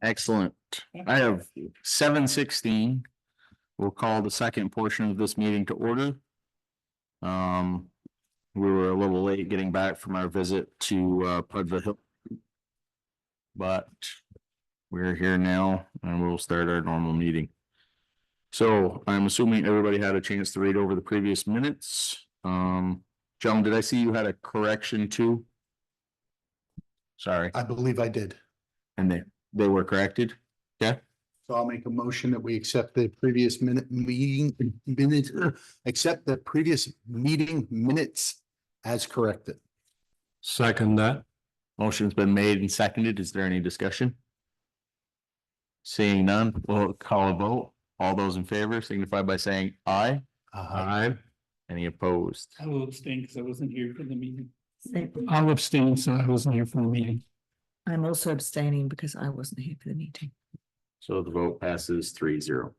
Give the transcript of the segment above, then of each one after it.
Excellent. I have 7:16. We'll call the second portion of this meeting to order. We were a little late getting back from our visit to Pudva Hill. But we're here now and we'll start our normal meeting. So I'm assuming everybody had a chance to read over the previous minutes. John, did I see you had a correction too? Sorry. I believe I did. And they were corrected? Yeah. So I'll make a motion that we accept the previous accept the previous meeting minutes as corrected. Second that. Motion's been made and seconded. Is there any discussion? Seeing none, we'll call a vote. All those in favor signify by saying aye. Aye. Any opposed? I will abstain because I wasn't here for the meeting. I'll abstain, so I wasn't here for the meeting. I'm also abstaining because I wasn't here for the meeting. So the vote passes 3-0.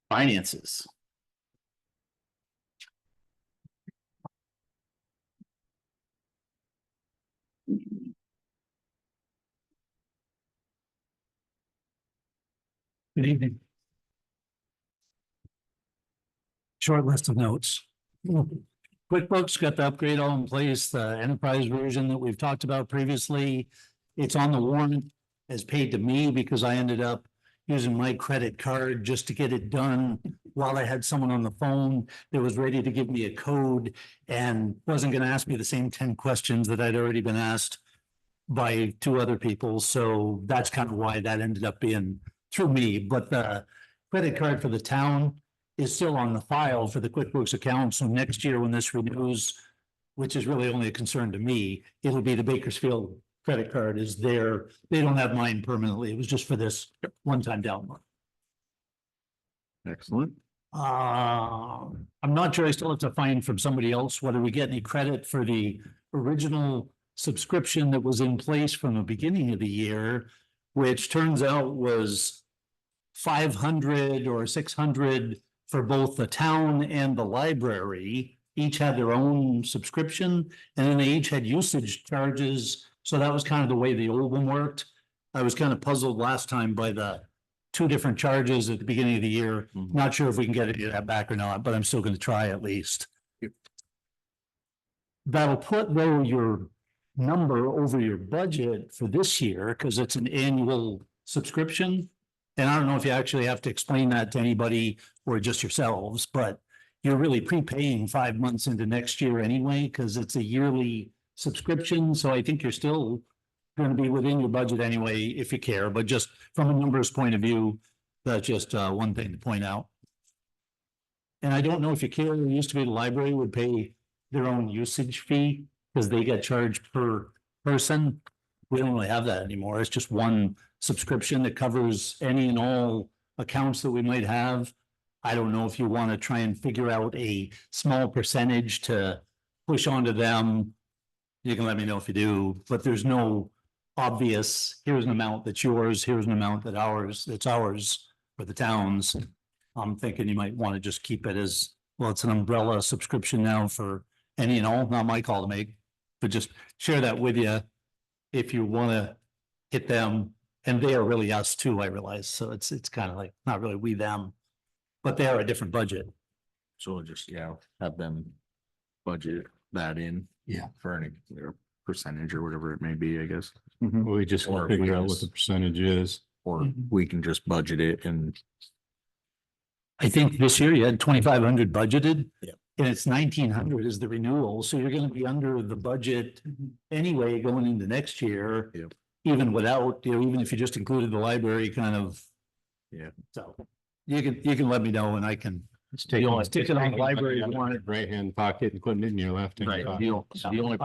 Finances. Good evening. Short list of notes. QuickBooks got the upgrade all in place, the enterprise version that we've talked about previously. It's on the warrant as paid to me because I ended up using my credit card just to get it done while I had someone on the phone that was ready to give me a code and wasn't going to ask me the same 10 questions that I'd already been asked by 2 other people. So that's kind of why that ended up being through me. But the credit card for the town is still on the file for the QuickBooks account. So next year when this renews, which is really only a concern to me, it'll be the Bakersfield credit card is there. They don't have mine permanently. It was just for this one-time download. Excellent. I'm not sure. I still have to find from somebody else whether we get any credit for the original subscription that was in place from the beginning of the year, which turns out was 500 or 600 for both the town and the library. Each had their own subscription, and then they each had usage charges. So that was kind of the way the old one worked. I was kind of puzzled last time by the 2 different charges at the beginning of the year. Not sure if we can get any of that back or not, but I'm still going to try at least. That'll put though your number over your budget for this year because it's an annual subscription. And I don't know if you actually have to explain that to anybody or just yourselves, but you're really prepaying 5 months into next year anyway, because it's a yearly subscription. So I think you're still going to be within your budget anyway, if you care, but just from a numbers point of view, that's just one thing to point out. And I don't know if you care, it used to be the library would pay their own usage fee because they get charged per person. We don't really have that anymore. It's just one subscription that covers any and all accounts that we might have. I don't know if you want to try and figure out a small percentage to push onto them. You can let me know if you do, but there's no obvious, here's an amount that's yours, here's an amount that's ours for the towns. I'm thinking you might want to just keep it as, well, it's an umbrella subscription now for any and all, not my call to make, but just share that with you if you want to hit them. And they are really us too, I realize. So it's kind of like, not really we, them, but they are a different budget. So we'll just, have them budget that in. Yeah. For any percentage or whatever it may be, I guess. We just Or figure we out what just- the percentage is. Or we can just budget it and. I think this year you had 2,500 budgeted. Yeah. And it's 1,900 is the renewal, so you're gonna be under the budget anyway going into next year. Yep. Even without, even if you just included the library kind of. Yeah. So you can let me know and I can. Stick it on the library warrant. Right hand pocket and putting it in your left hand Right, pocket. the only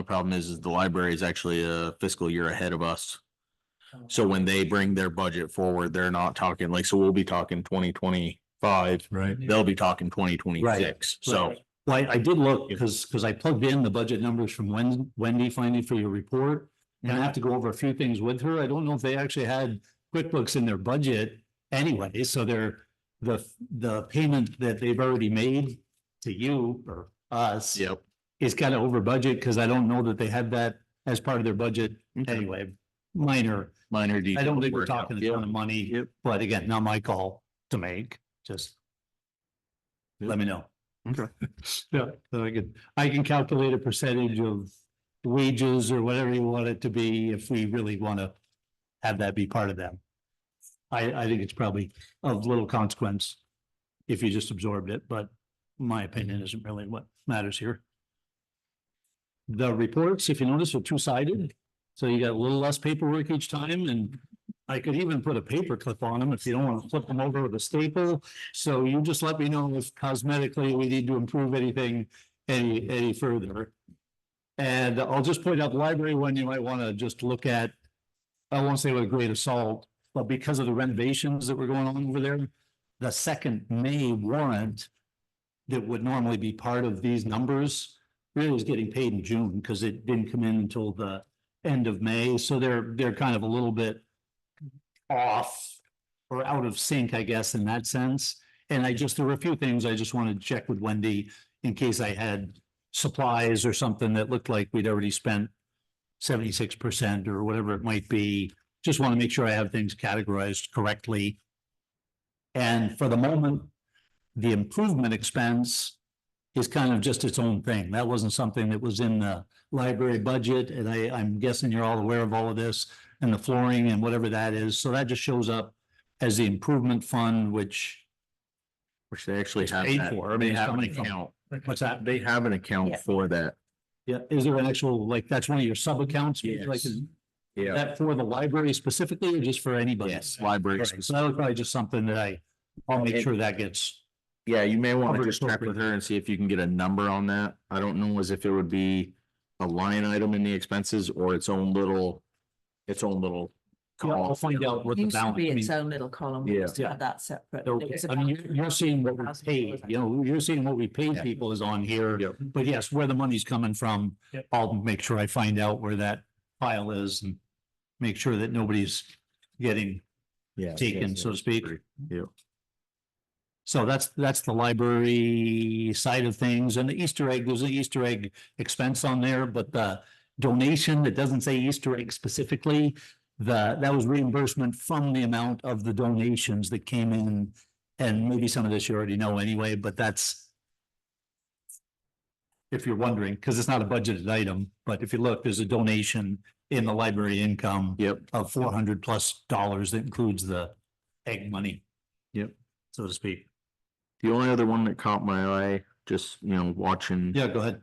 problem is the library is actually a fiscal year ahead of us. So when they bring their budget forward, they're not talking like, so we'll be talking 2025. Right. They'll be talking 2026. So Well, I did look because I plugged in the budget numbers from Wendy finally for your report. And I have to go over a few things with her. I don't know if they actually had QuickBooks in their budget anyway, so the payment that they've already made to you or us yep. is kind of over budget because I don't know that they had that as part of their budget Okay. anyway, minor. Minor details. I don't think we're work out. talking a Yep. ton of money, Yep. but again, not my call to make, just Yep. let me know. Okay. Yeah, so I can calculate a percentage of wages or whatever you want it to be if we really want to have that be part of them. I think it's probably of little consequence if you just absorbed it, but my opinion isn't really what matters here. The reports, if you notice, are two-sided, so you got a little less paperwork each time, and I could even put a paper clip on them if you don't want to flip them over with a staple. So you just let me know if cosmetically we need to improve anything any further. And I'll just point out the library one you might want to just look at. I won't say with a great assault, but because of the renovations that were going on over there, the second May warrant that would normally be part of these numbers really is getting paid in June because it didn't come in until the end of May. So they're kind of a little bit off or out of sync, I guess, in that sense. And there were a few things I just wanted to check with Wendy in case I had supplies or something that looked like we'd already spent 76% or whatever it might be. Just want to make sure I have things categorized correctly. And for the moment, the improvement expense is kind of just its own thing. That wasn't something that was in the library budget, and I'm guessing you're all aware of all of this and the flooring and whatever that is. So that just shows up as the improvement fund, which they actually It's have paid that. for. I mean, They it's have an coming from- account. what's that? They have an account Yeah. for that. Yeah, is there an actual, like, that's one of your sub accounts? Yes. Like, is Yeah. that for the library specifically or just for anybody? Yes, library. Right, so that was probably just something that I'll make And- sure that gets, Yeah, you may want to Covered just check with appropriately. her and see if you can get a number on that. I don't know as if it would be a line item in the expenses or its own little. yeah, I'll column. find out what the Used to balance. be I mean, its own little column. We Yeah. used to have that separate. so, It was I mean, about you're seeing what we $1,000. paid, you're seeing what we paid Yeah. people is on here. Yep. But yes, where the money's coming from, Yep. I'll make sure I find out where that file is and make sure that nobody's getting Yeah. taken, so to speak. Yeah. So that's the library side of things, and the Easter egg, there's an Easter egg expense on there, but the donation that doesn't say Easter egg specifically, that was reimbursement from the amount of the donations that came in. And maybe some of this you already know anyway, but that's if you're wondering, because it's not a budgeted item, but if you look, there's a donation in the library income Yep. of $400+ that includes the egg money. Yep. So to speak. The only other one that caught my eye, just, watching. Yeah, go ahead.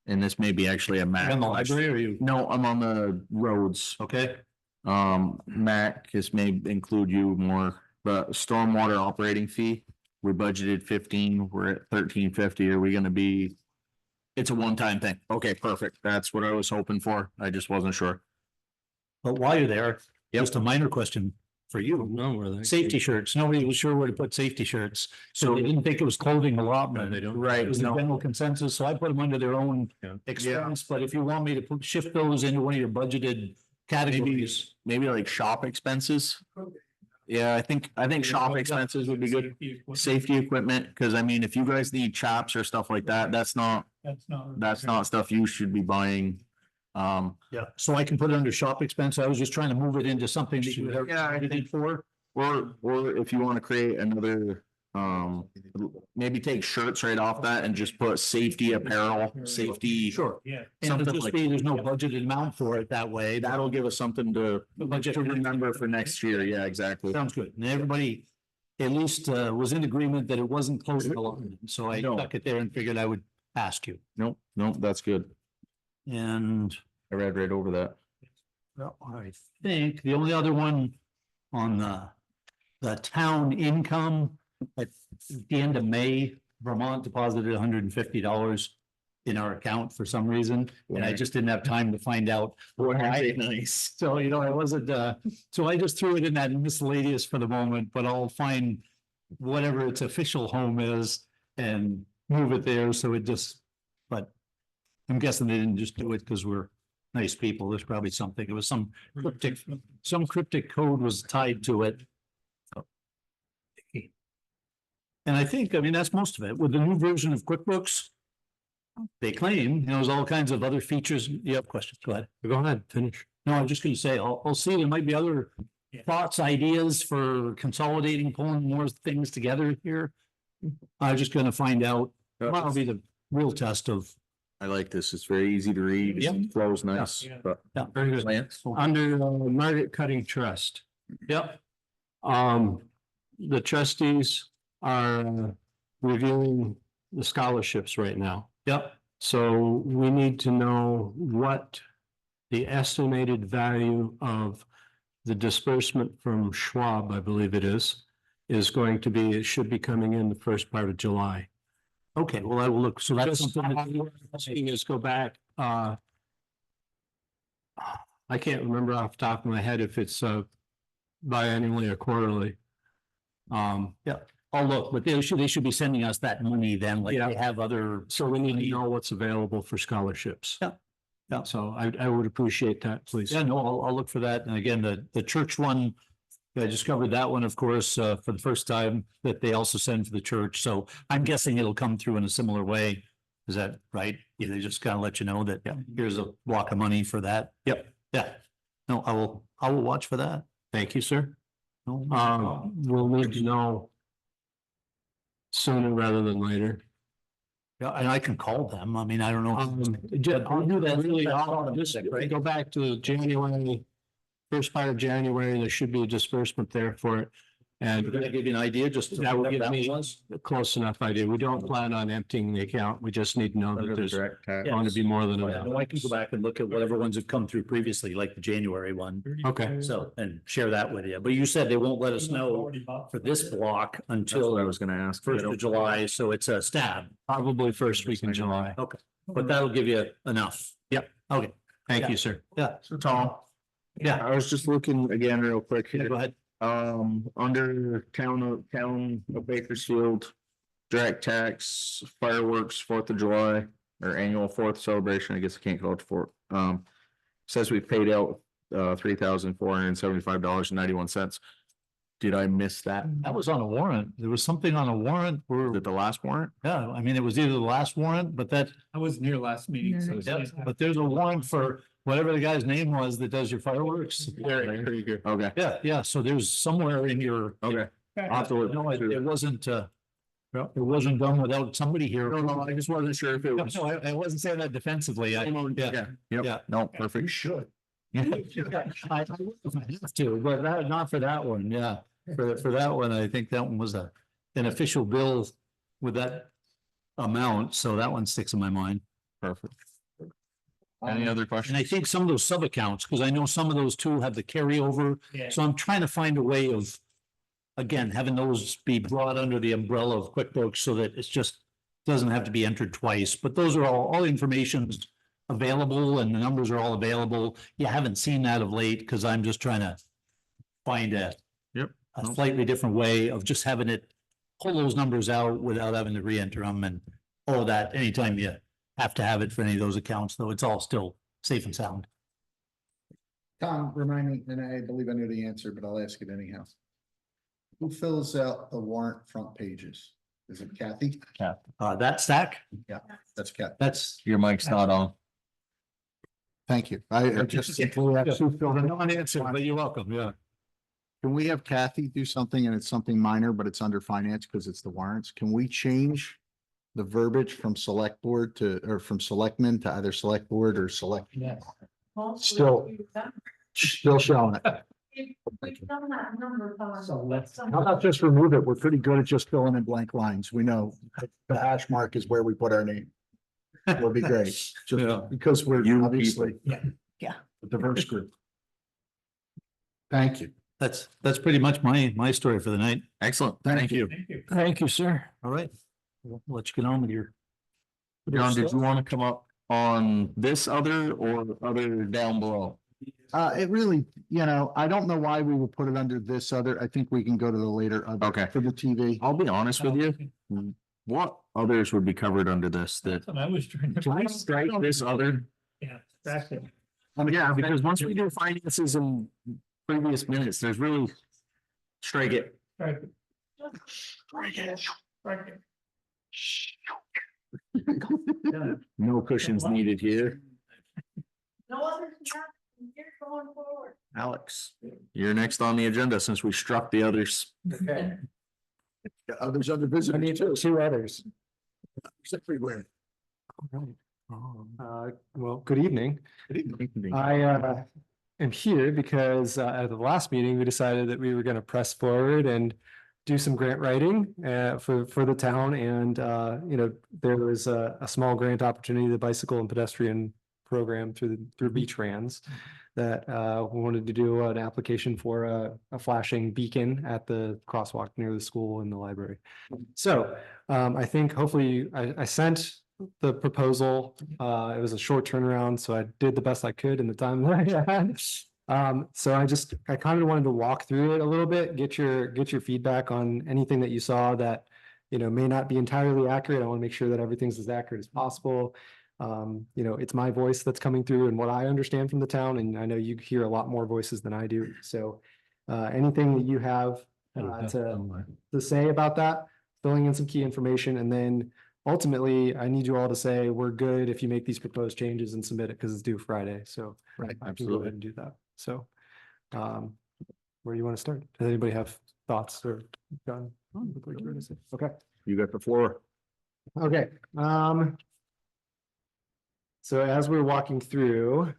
And this may be actually a Mac. In the library or you? No, I'm on the roads. Okay, Mac, this may include you more, but stormwater operating fee, we budgeted 15, we're at 1350. Are we gonna be? It's a one-time thing. Okay, perfect. That's what I was hoping for. I just wasn't sure. but while you're there, Yep. just a minor question for you. No, where they. Safety shirts. Nobody was sure where to put safety shirts. So they didn't think it was clothing allotment. they don't. Right, It was the no. general consensus, so I put them under their own Yeah. expense, but if you want me to shift those into one of your budgeted categories. Maybe like shop expenses. Yeah, I think shop expenses would be good. Safety equipment, because I mean, if you guys need chops or stuff like that, that's not stuff you should be buying. Yeah, so I can put it under shop expense. I was just trying to move it into something that you would have Yeah, I everything for. Or if you want to create another, maybe take shirts right off that and just put safety apparel, safety. Sure. Yeah. And it'll Something just like- be, there's no budgeted amount for it that way. That'll give us something to Budget remember for next year. Yeah, exactly. Sounds good. And everybody at least was in agreement that it wasn't closing allotment. So I No. stuck it there and figured I would ask you. Nope, that's good. And I read right over that. well, I think the only other one on the town income at the end of May, Vermont deposited $150 in our account for some reason. And I just didn't have time to find out why. Nice. So, I wasn't, so I just threw it in that miscellaneous for the moment, but I'll find whatever its official home is and move it there. So it just, but I'm guessing they didn't just do it because we're nice people. There's probably something. It was some cryptic code was tied to it. And I think, that's most of it. With the new version of QuickBooks, they claim, there's all kinds of other features. You have questions? Go ahead. Go ahead, finish. No, I'm just gonna say, I'll see, there might be other thoughts, ideas for consolidating, pulling more things together here. I'm just gonna find out, that'll be the real test of, I like this. It's very easy to read. Yep. It flows nice. Yeah. But yeah, Very good. Lance? Under Market Cutting Trust, yep, the trustees are reviewing the scholarships right now. yep, So we need to know what the estimated value of the disbursement from Schwab, I believe it is going to be. It should be coming in the first part of July. okay, well, I will look, so that's Just something asking is go back, I can't remember off the top of my head if it's biannually or quarterly. I'll look, but they should be sending us that money then, like Yeah. they have other. So we need to know what's available for scholarships. Yeah. Yeah. So I would appreciate that, please. Yeah, no, I'll look for that. And again, the church one, I discovered that one, of course, for the first time that they also send for the church. So I'm guessing it'll come through in a similar way. Is that right? Yeah, they just kind of let you know that, yeah, here's a block of money for that. Yep, yeah. No, I will watch for that. Thank you, sir. No, We'll need to know sooner rather than later. yeah, and I can call them. I mean, I don't know. I'll do that really, That's just right? go back to January, first part of January, there should be a disbursement there for it. And Did I give you an idea? Just. that will what give me was? a close enough idea. We don't plan on emptying the account. We just need to know that there's going to be more than Oh, yeah, enough. no, I can go back and look at whatever ones have come through previously, like the January one. Okay. So, and share that with you. But you said they won't let us know for this block That's what I until was gonna ask. first of July, so it's a stab. Probably first week in July. Okay, but that'll give you enough. Yep. Okay, Thank you, sir. yeah, So Tom, yeah, I was just looking again real quick. yeah, go ahead. Under town of Bakersfield, direct tax, fireworks, 4th of July, or annual 4th celebration, I guess I can't call it 4th. Says we paid out $3,475.91. Did I miss that? That was on a warrant. There was something on a warrant where, Was it the last warrant? yeah, I mean, it was either the last warrant, but that, I wasn't here last meeting, so. yeah, but there's a warrant for whatever the guy's name was that does your fireworks. Okay, Yeah, yeah, so there's somewhere in your. okay. I'll have to look No, through it wasn't, it wasn't done without somebody here. No, I just wasn't sure if it No, was. no, I wasn't saying that defensively. I, yeah. Yep, Yeah. no, perfect. should. I have to, but that, not for that one, yeah. For that one, I think that one was an official bill with that amount, so that one sticks in my mind. Perfect. Any other And questions? I think some of those sub accounts, because I know some of those too have the carryover, Yeah. so I'm trying to find a way of. Again, having those be brought under the umbrella of QuickBooks so that it's just, doesn't have to be entered twice, but those are all information's available and the numbers are all available. You haven't seen that of late, because I'm just trying to find a. Yep. A slightly different way of just having it, pull those numbers out without having to re-enter them and all of that, anytime you have to have it for any of those accounts, though, it's all still safe and sound. Tom, remind me, and I believe I knew the answer, but I'll ask it anyhow. Who fills out the warrant front pages? Is it Kathy? That stack, That's Kathy. that's. Your mic's not on. Thank you. I just simply have Sue fill it in. Non-answer, but you're welcome, yeah. Can we have Kathy do something and it's something minor, but it's under finance because it's the warrants? Can we change the verbiage from select board to, or from selectmen to either select board or select? Yeah. Still showing it. So let's. How about just remove it? We're pretty good at just filling in blank lines. We know the hash mark is where we put our name. Will be great, Yeah. just because we're You obviously. Yeah. Yeah. A diverse group. Thank you. That's pretty much my story for the night. Excellent. Thank you. Thank you. Thank you, sir. All right. We'll let you get on with your. John, did you want to come up on this other or other down below? It really, I don't know why we would put it under this other. I think we can go to the later. Other Okay. For the TV. I'll be honest with you. What others would be covered under this that? That's what I was trying to. Can we strike this other? Yeah, exactly. Yeah, because once we do finances in previous minutes, there's really. Strike it. Right. Right. No cushions needed here. No others, you're going forward. Alex, you're next on the agenda since we struck the others. Okay. Others under visitors too. two others. It's everywhere. Well, good evening. I am here because at the last meeting, we decided that we were going to press forward and do some grant writing for the town. And there was a small grant opportunity, the bicycle and pedestrian program through Beach-Trans, that we wanted to do an application for a flashing beacon at the crosswalk near the school and the library. So I think hopefully I sent the proposal. It was a short turnaround, so I did the best I could in the time that I had. So I kind of wanted to walk through it a little bit, get your feedback on anything that you saw that, may not be entirely accurate. I want to make sure that everything's as accurate as possible. It's my voice that's coming through and what I understand from the town, and I know you hear a lot more voices than I do. So anything that you have to say about that, filling in some key information, and then ultimately, I need you all to say, we're good if you make these proposed changes and submit it because it's due Friday. So Right, I can go ahead and do that. So where do you want to start? Does anybody have thoughts or John? Okay. You got the floor. Okay. So as we're walking through,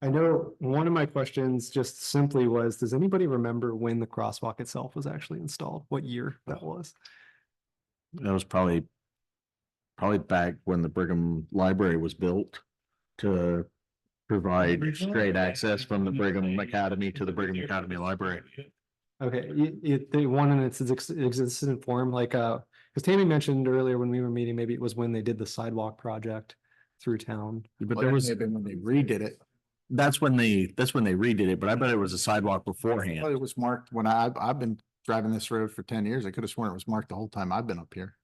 I know one of my questions just simply was, does anybody remember when the crosswalk itself was actually installed? What year that was? That was probably back when the Brigham Library was built to provide straight access from the Brigham Academy to the Brigham Academy Library. Okay, the one in its existent form, like, because Tammy mentioned earlier when we were meeting, maybe it was when they did the sidewalk project through town. But Well, there that was, may have been when they redid it. that's when they redid it, but I bet it was a sidewalk Well, beforehand. it was marked when I've been driving this road for 10 years. I could have sworn it was marked the whole time I've been up here.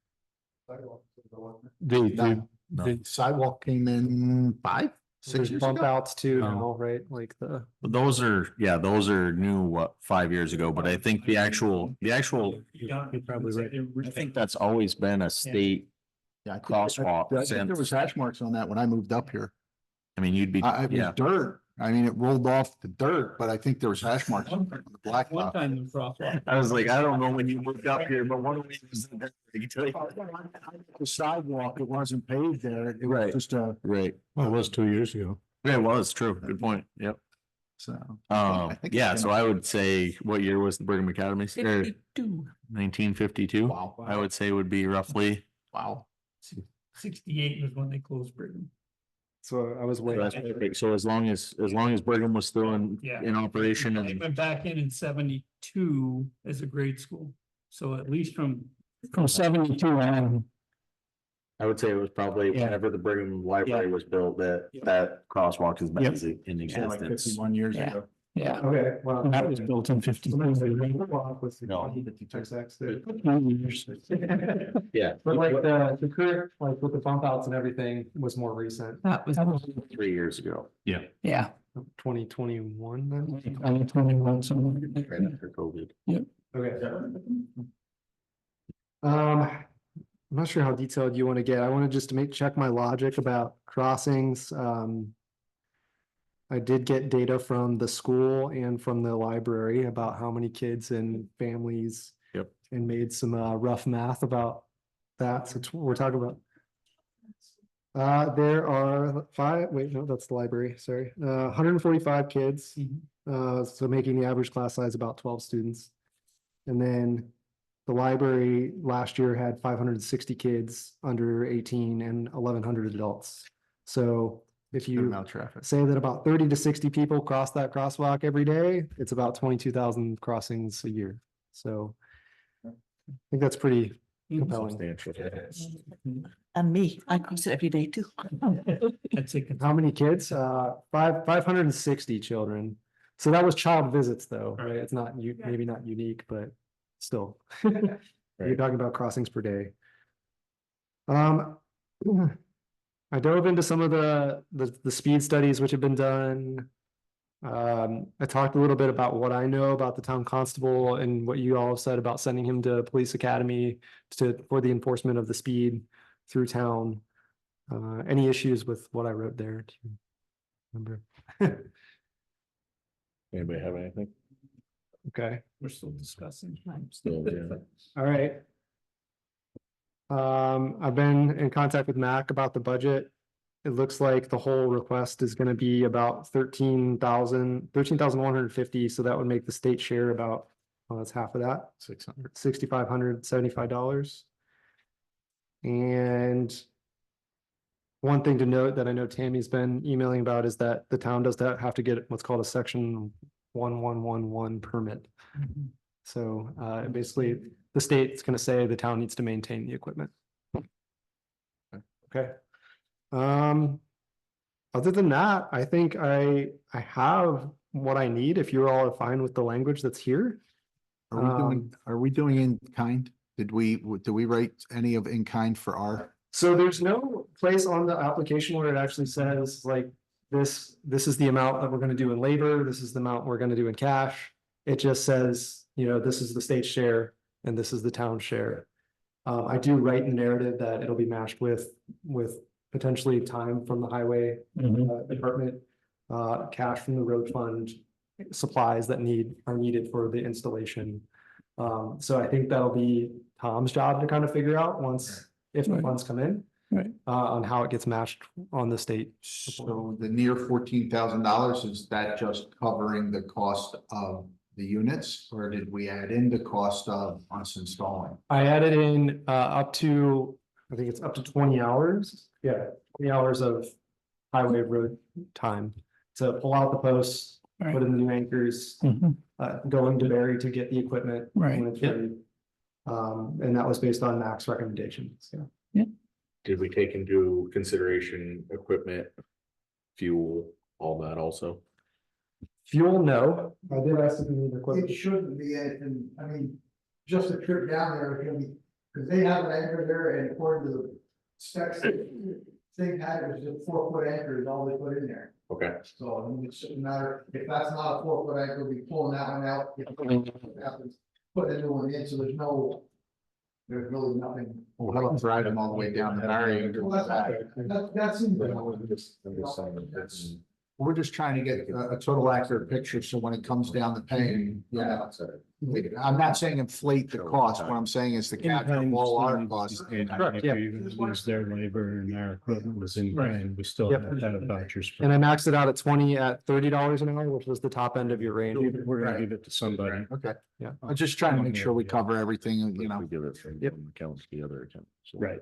The The sidewalk came in 6 years bump ago. outs too, Oh. now, right? Like the. But those are new, 5 years ago, but I think the actual, You're probably right. I think that's always been a state, Yeah, I think- crosswalk I think there was hash marks on that when I moved up here. I mean, you'd be, It was yeah. dirt. I mean, it rolled off the dirt, but I think there was hash marks on the black. One time in crosswalk. I was like, I don't know when you moved up here, but one of these. The sidewalk, it wasn't paved there. It was Right. just a, Right. Well, it was 2 years ago. Yeah, it was true. Good point. Yep. so. I think Yeah, it's so been- I would say, what year was the Brigham Academy? 52. 1952. Wow. I would say would be roughly. Wow. 68 was when they closed Brigham. So I was So way. that's perfect. So as long as Brigham was still Yeah. in operation I and went back in 72 as a grade school. So at least from 72 on. I would say it was probably Yeah. whenever the Brigham Library was built, that crosswalk has been Yep. in Yeah, like existence. 51 years Yeah. ago. Yeah. Okay, well. And that was built in 52. No. Yeah. But like the current, like with the bump outs and everything was more recent, That was. 3 years ago. Yeah. Yeah. 2021 then? 2021, something. like Right that. after COVID. Okay. I'm not sure how detailed you want to get. I want to just check my logic about crossings. I did get data from the school and from the library about how many kids and families. Yep. And made some rough math about that. So we're talking about. There are that's the library, sorry, 145 kids. So making the average class size about 12 students. And then the library last year had 560 kids under 18 and 1,100 adults. So if Good you amount of traffic. say that about 30 to 60 people cross that crosswalk every day, it's about 22,000 crossings a year. So I think that's pretty compelling. Substantial. And me, I cross it every day too. I'd say How many kids? 560 children. So that was child visits though, right? It's not, maybe not unique, but still. You're talking about crossings per day. I dove into some of the speed studies which have been done. I talked a little bit about what I know about the town constable and what you all have said about sending him to police academy for the enforcement of the speed through town. Any issues with what I wrote there? Do you remember? Anybody have anything? Okay, We're still discussing. Still, yeah. all right. I've been in contact with Mac about the budget. It looks like the whole request is gonna be about 13,150, so that would make the state share about, well, that's half of that, 600. $6,575. And one thing to note that I know Tammy's been emailing about is that the town does have to get what's called a section 1111 permit. So basically, the state's gonna say the town needs to maintain the equipment. Okay. Other than that, I think I have what I need, if you all are fine with the language that's here. Are we doing in kind? Do we write any of in kind for our? So there's no place on the application where it actually says like this is the amount that we're gonna do in labor, this is the amount we're gonna do in cash. It just says, this is the state share and this is the town share. I do write in the narrative that it'll be matched with potentially time from the highway department, cash from the road fund, supplies that are needed for the installation. So I think that'll be Tom's job to kind of figure out if the funds come in. Right. On how it gets matched on the state. So the near $14,000, is that just covering the cost of the units, or did we add in the cost of us installing? I added in up to, I think it's up to 20 hours. Yeah, 20 hours of highway road time to pull out the posts, put in the new anchors, going to Barry to get the equipment. Right, when it's ready. And that was based on Mac's recommendations. Yeah. Did we take into consideration equipment, fuel, all that also? Fuel, no. I did ask if you need equipment. It shouldn't be, and I mean, just a trip down there, it's gonna be, because they have an anchor there, and according to the specs, thing had, it was just 4-foot anchor is all they put in there. Okay. So, I mean, it shouldn't matter, if that's not a 4-foot anchor, we'll be pulling that one out. Put a new one in, so there's really nothing. Well, how about drive them all the way down the barrier? Well, that seems. We're just trying to get a total accurate picture, so when it comes down to paying, I'm not saying inflate the cost, what I'm saying is the cap of all our costs. Correct, yeah. Use their labor and our equipment was in kind, we still Yep. have that vouchers. And I maxed it out at 20 at $30 an hour, which was the top end of your range. We're gonna give it to somebody. Okay. Yeah. I'm just trying to make sure we cover everything, We give it from Yep. one account to the other account. So- Right.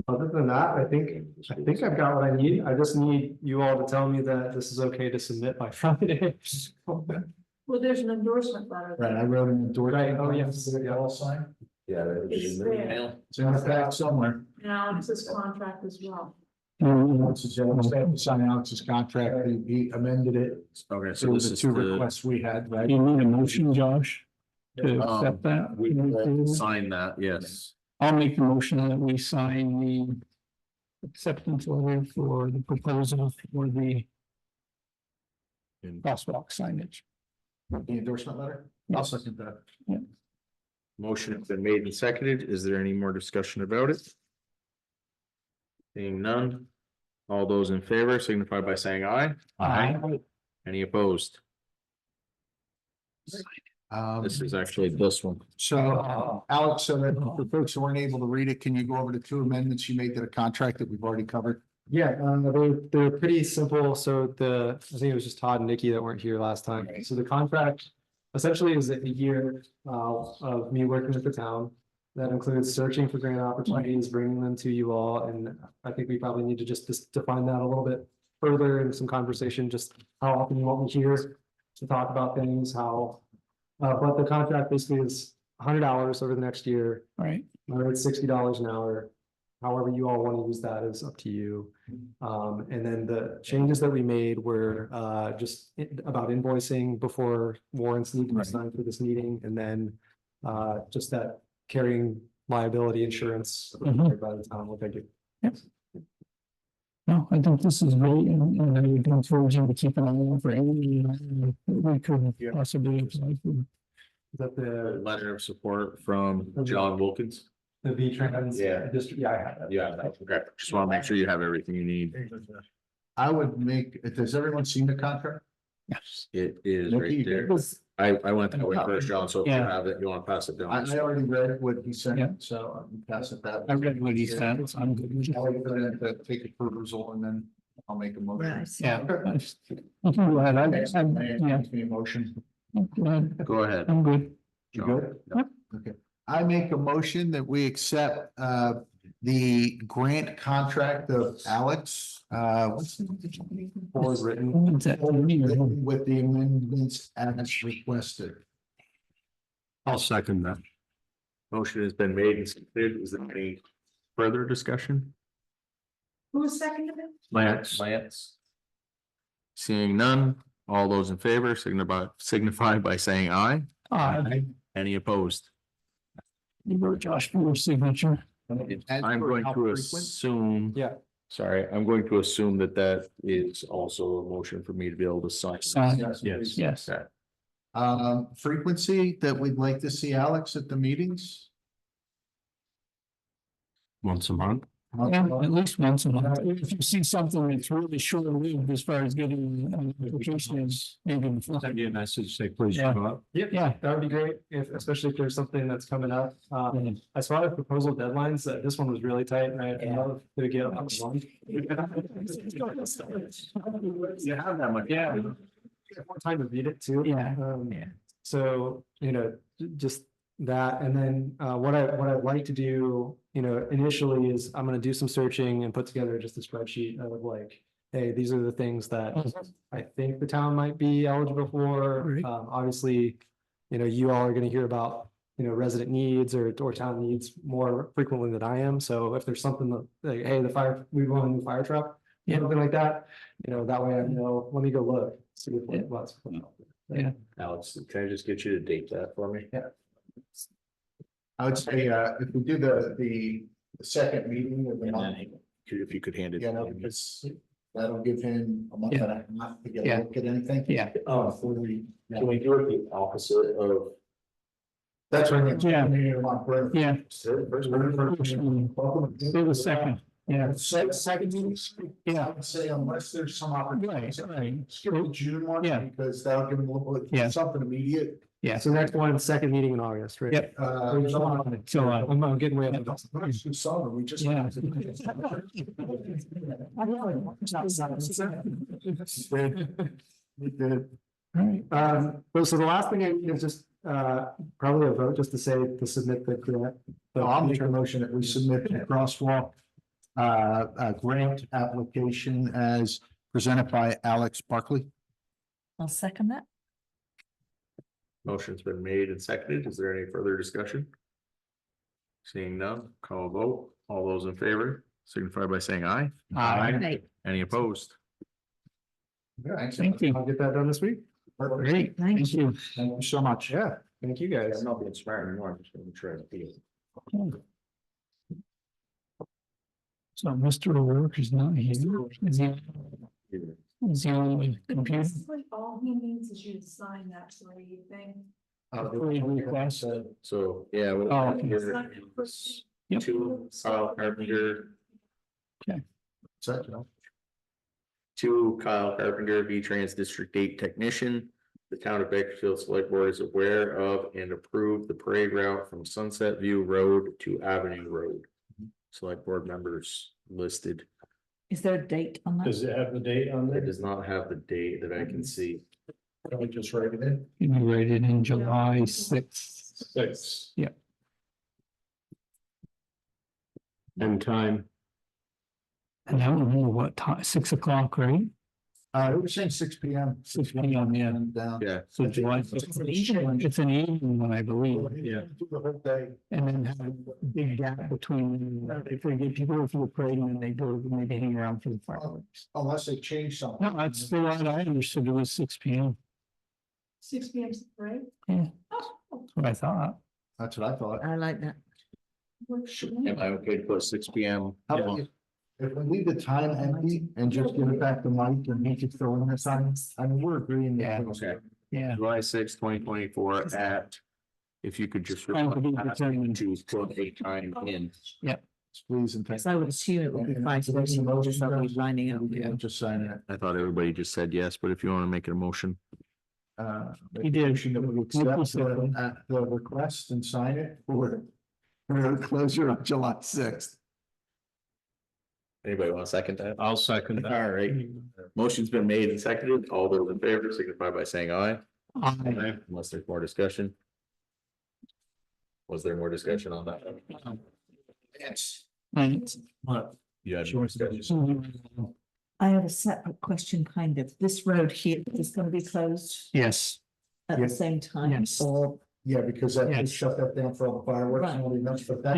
Other than that, I think I've got what I need. I just need you all to tell me that this is okay to submit by Friday. Well, there's an endorsement letter. Right, I wrote an endorsement. Right, oh, yes. All signed. Yeah. that was It's in the there. email. It's in the back somewhere. And Alex's contract as well. Alex's, sign Alex's contract, he amended it. Okay, So so this the is two the, requests we had, right? You need a motion, Josh, to accept that? we will sign that, yes. I'll make the motion that we sign the acceptance letter for the proposal for the crosswalk signage. The endorsement letter? I'll second that. Motion has been made and seconded. Is there any more discussion about it? Seeing none. All those in favor signify by saying aye. Any opposed? This is actually this one. So Alex, so that the folks who weren't able to read it, can you go over the two amendments you made to the contract that we've already covered? Yeah, they're pretty simple. So I think it was just Todd and Nikki that weren't here last time. So the contract essentially is a year of me working with the town. That includes searching for grant opportunities, bringing them to you all, and I think we probably need to just define that a little bit further in some conversation, just how often you want me here to talk about things, how. But the contract basically is $100 over the next year. Right. It's $60 an hour. However you all want to use that is up to you. And then the changes that we made were just about invoicing before warrants need to be signed for this meeting, and then just that carrying liability insurance by the town will take it. No, I think this is great, and I would encourage you to keep an eye out for any we could possibly apply for. Is that the Letter of support from John Wilkins. The V-Trans. Yeah. District, yeah, I have that. Yeah, okay, just want to make sure you have everything you need. I would make, has everyone seen the contract? Yes. It is Nikki, right you there. did? I went that way first, John, so if you Yeah. have it, you want to pass it down. I already read what he Yeah. sent, so I can pass it that. I read what he said, so I'm good with it. I'll wait for them to take a perusal and then I'll make a motion. Right. Yeah. Go ahead, yeah, Make me a motion. go ahead. Go ahead. I'm good. You John. good? Okay. I make a motion that we accept the grant contract of Alex. What's the Or written. with the amendments as requested. I'll second that. Motion has been made and seconded. Is there any further discussion? Who was seconded it? Lance. Seeing none, all those in favor signify by saying aye. Any opposed? You wrote Josh for your signature. I'm going to assume. Yeah. Sorry, I'm going to assume that that is also a motion for me to be able to sign. Sign. Yes. Yes. Okay. Frequency that we'd like to see Alex at the meetings. Once a month. Yeah, at least once a month. If you see something that's really short-lived as far as getting an application is, maybe. Send you a message, say, please Yeah. show up. Yeah. That would be great, especially if there's something that's coming up. I saw the proposal deadlines, this one was really tight, and I love to get on one. You have that much. Yeah. More time to read it too. Yeah. Yeah. So, just that, and then what I'd like to do, initially is I'm gonna do some searching and put together just a spreadsheet of like, hey, these are the things that I think the town might be eligible for. Right. Obviously, you all are gonna hear about, resident needs or town needs more frequently than I am. So if there's something that, like, hey, we want a new fire truck, something like that, that way I know, let me go look, see what's. Yeah. Alex, can I just get you to date that for me? Yeah. I would say, if we do the second meeting of the And month, then if you could hand it. you know, to me. because that'll give him a month and a half to get a look at anything. Yeah. Before we. Can we do it the opposite of? That's right. Yeah. Yeah. Do the second, yeah. Second meeting. Yeah. I would say unless there's some opportunity. Right. Skip the June one. Yeah. Because that'll give him a little bit, Yeah. something immediate. Yeah. So next one, second meeting in August, right? Yep. So, I'm getting way up. Summer, we just. Yeah. We did. Right. So the last thing I need is just, probably a vote just to say to submit the grant. I'll make a motion that we submit the crosswalk grant application as presented by Alex Barkley. I'll second that. Motion's been made and seconded. Is there any further discussion? Seeing none, call a vote. All those in favor signify by saying aye. Right. Any opposed? Thank you. I'll get that done this week. Great, Thank thank you. Thank you so much. Yeah, thank you guys. I'm not being smart anymore. I'm just gonna try to be. So Mr. O'Rourke is not here. Is he on the computer? Basically, all he needs is you to sign that free thing. Request. So, yeah. we'll- Oh, okay. Here's Yep. Two Kyle Carpenter, Second. two Kyle Carpenter, V-Trans District 8 Technician. The town of Bakersfield Select Board is aware of and approved the parade route from Sunset View Road to Avenue Road. Select Board members listed. Is there a date on that? Does it have the date on It there? does not have the date that I can see. Can we just write it in? You can write it in July 6th. 6. Yeah. And time. And I don't know what time, 6 o'clock, right? We were saying 6 p.m. 6 p.m., yeah. And Yeah. So July. It's an evening. It's an evening one, I believe. Yeah. Do the whole day. And then have a big gap between, if we get people for the parade and then they go, maybe hang around for the fireworks. Unless they change something. No, that's the one I understood. It was 6 p.m. 6 p.m. right? Yeah, that's what I thought. That's what I thought. I like that. Am I okay to put 6 P.M.? How about if we leave the time empty and just give it back to Mike and he could fill in the time, I mean, we're agreeing. Yeah. Okay. Yeah. July 6, 2024 at if you could just. Time to be determined. To put a time in. Please and thank. So I would assume it would be 5:30, we'll just be lining up. Yeah, just sign it. I thought everybody just said yes, but if you want to make it a motion. He did. Motion that we accept the request and sign it for closure on July 6th. Anybody want to second that? I'll second that. All right, motion's been made and seconded. All those in favor signify by saying aye. Aye. Unless there's more discussion. Was there more discussion on that? Yes. Right. Yeah. I have a separate question, kind of. This road here is going to be closed Yes, at Yeah. the same time, Yes. or Yeah, because that Yes. shut that down for all the fireworks and all the events, but that.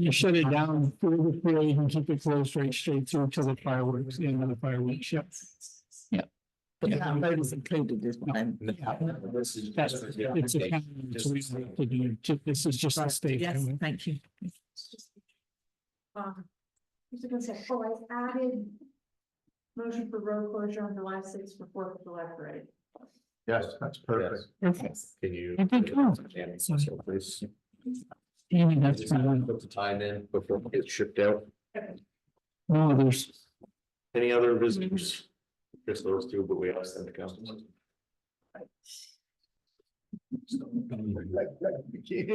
you shut it down for the parade and keep it closed straight through to the fireworks, the end of the fireworks, yep. but that road is included, is what I'm. This is. That's, it's a county, so we don't have to do, this is just a state. Yes, highway. thank you. I was gonna say, I added motion for road closure on July 6th for 4th of July parade. Yes, that's perfect. Perfect. Can you? Okay, cool. So please. Amy, that's Just fine. Put the time in before it gets shipped out. No others. Any other visitors? Just those two, but we asked them to come.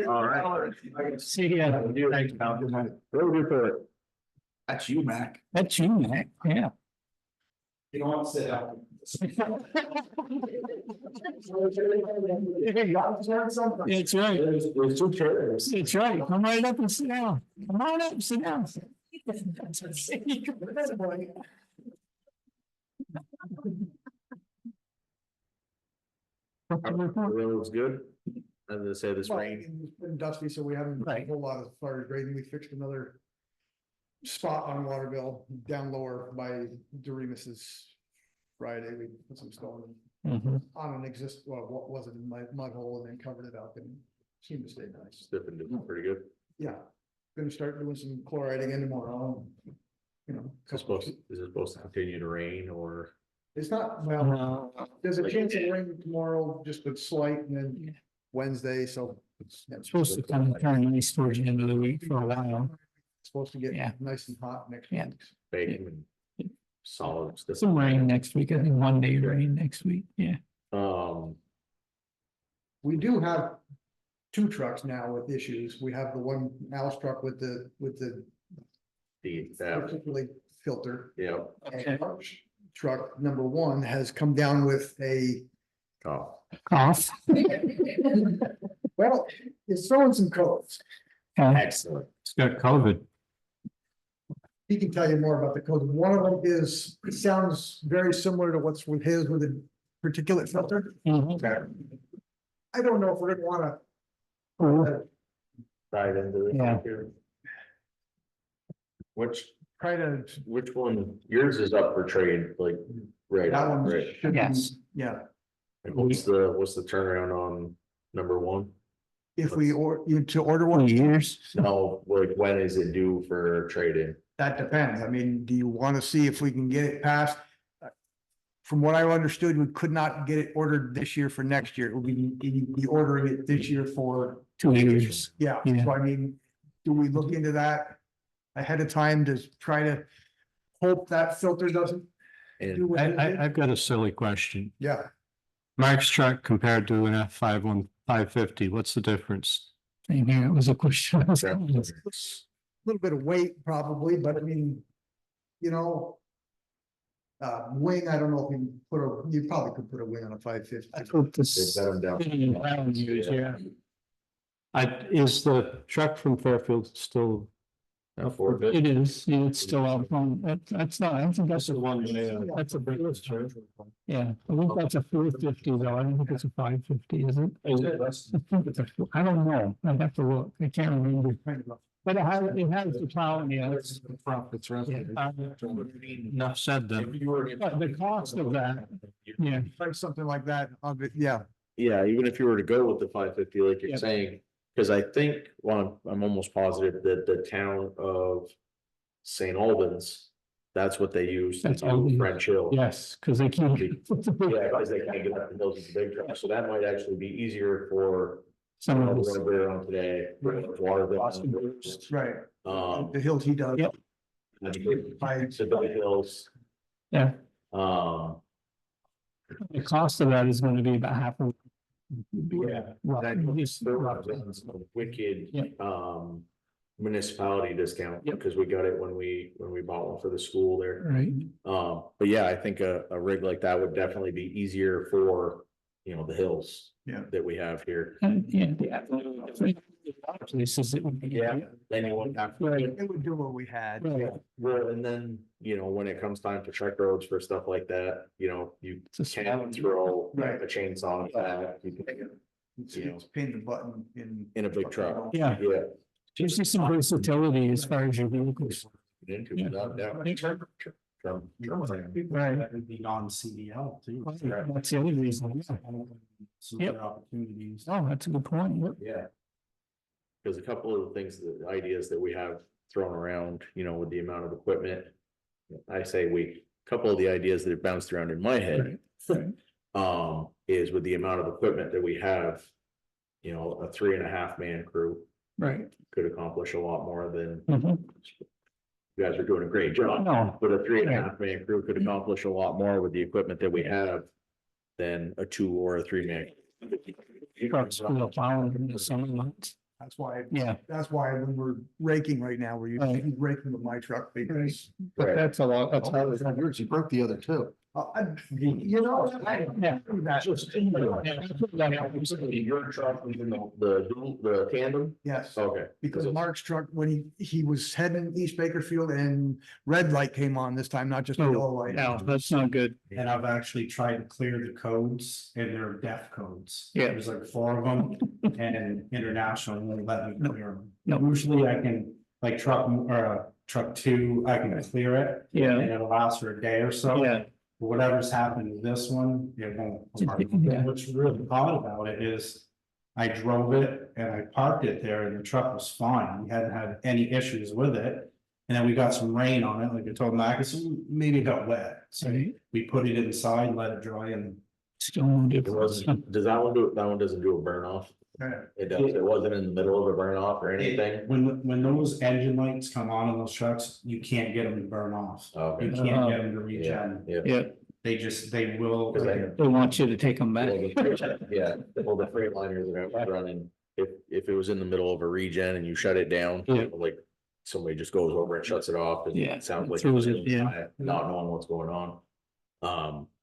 All right. See ya. Road report. That's you, Mac. That's you, Mac, yeah. You don't want to sit down. That's right. There's two chairs. That's right. Come right up and sit down. Come on up, sit down. The road's good. As I say, this Well, rain. It's been dusty, so we haven't done a Right. whole lot as far as grading. We fixed another spot on Waterville down lower by Doremus's Friday. We put some stone Mhm. on an what was it, my mud hole, and then covered it up and seemed to stay nice. Stiffened it pretty good. Yeah, gonna start doing some chloriding in tomorrow. You know, Is it supposed to continue to rain or? it's not, well, there's a chance of rain tomorrow, just a slight, and then Wednesday, so. It's supposed to kind of turn nice towards the end of the week for a while. Supposed to Yeah. get nice and hot next Yeah. week. Baking and solid. stuff. Some rain next week. I think one day rain next week. Yeah. We do have two trucks now with issues. We have the one Al's truck with the That, particularly filter. yeah. And our truck number one has come down with a, Oh, Cough. well, it's throwing some codes. excellent. It's got COVID. He can tell you more about the code. One of them is, it sounds very similar to what's with his with a particulate filter. Mhm. I don't know if we're gonna wanna, Dive into it. Yeah. Which one, yours is up for trade, like, right? that one Right. should be, Yes. yeah. And what's the turnaround on number one? If we to order 2 one, years. No, like, when is it due for trade-in? that depends. I mean, do you wanna see if we can get it passed? From what I understood, we could not get it ordered this year for next year. It will be ordering it this year for, 2 years. yeah, Yeah. so I mean, do we look into that ahead of time to try to hope that filter doesn't do And what it did? I've got a silly question. Yeah, Mark's truck compared to an F550, what's the difference? Same here. It was a question. a little bit of weight probably, but I mean, you know. Wing, I don't know if you probably could put a wing on a 550. That's what they this. set them down. Yeah. Is the truck from Fairfield still? At 450. It is. Yeah, it's still out front. That's not, I don't think that's a one. That's a big. Yeah, I think that's a 450 though. I don't think it's a 550, is it? I think it's a, I don't know. I'd have to look. I can't remember. But it has the plow, yeah. It's Yeah. Enough said then. But the cost of that, yeah, Like something like that, yeah, Yeah, even if you were to go with the 550, like you're Yeah. saying, because I think, well, I'm almost positive that the town of St. Albans, that's what they use to That's do Albans. French Hill. yes, because they can't. Yeah, because they can't get up the hills with the big truck, so that might actually be easier for Some of this, We're on today, water bill. Right, Um, the hills he does. Yep. the hills, yeah, um, the cost of that is gonna be about half of. Yeah. wicked, Yeah. municipality discount, Yep. because we got it when we bought one for the school there. Right, But yeah, I think a rig like that would definitely be easier for, the hills. Yeah. That we have here. and, yeah, places it would be. Then you wouldn't have. Right. It would do what we had. Right. Well, and then, when it comes time to check roads for stuff like that, you It's a can throw Right. a chainsaw on that. You can, It's pain the button in a big truck. Yeah. Yeah. Gives you some versatility as far as your vehicles. Into, Yeah. without doubt. Right. That would be non-CDL too. That's the other reason. Yeah. Some Yep. other opportunities. Oh, that's a good point. Yep. Yeah. There's a couple of the things, the ideas that we have thrown around, with the amount of equipment. I say a couple of the ideas that have bounced around in my head. Right. Is with the amount of equipment that we have. A 3.5 man crew Right. could accomplish a lot more than, Mhm. you guys are doing a great job. No, But a 3.5 man crew could accomplish a lot more with the equipment that we have. Than a 2 or a 3 man. trucks full of plowing in the summer months. That's why, Yeah. when we're raking right now, we're Right. using raking with my truck because. But that's a lot, that's how it's yours, you broke the other two. Yeah. Your truck was in the tandem? Yes, Okay. because Mark's truck, when he was heading East Bakersfield and red light came on this time, not just the yellow light. No, that's not good. And I've actually tried to clear the codes and they're deaf codes. Yeah. There's like 4 of them and international won't let me clear them. No. Usually I can, like truck 2, I can clear it. Yeah. And it'll last for a day or so. Yeah. Whatever's happened to this one, it won't. Yeah. What's really odd about it is I drove it and I parked it there and the truck was fine. We hadn't had any issues with it. And then we got some rain on it, like I told Mac, so maybe it got wet. So Right. we put it inside, let it dry and Still no It difference. wasn't, does that one do, that one doesn't do a burn off? Yeah. It does, it wasn't in the middle of a burn off or anything? when those engine lights come on those trucks, you can't get them to burn off. Okay. You can't get them to regen. Yeah. Yeah, They will. 'Cause they want you to take them back. Yeah, well, the Freightliners that I was running, if it was in the middle of a regen and you shut it down, Yeah. like. Somebody just goes over and shuts it off and Yeah, it sounds like. throws it, yeah. Not knowing what's going on.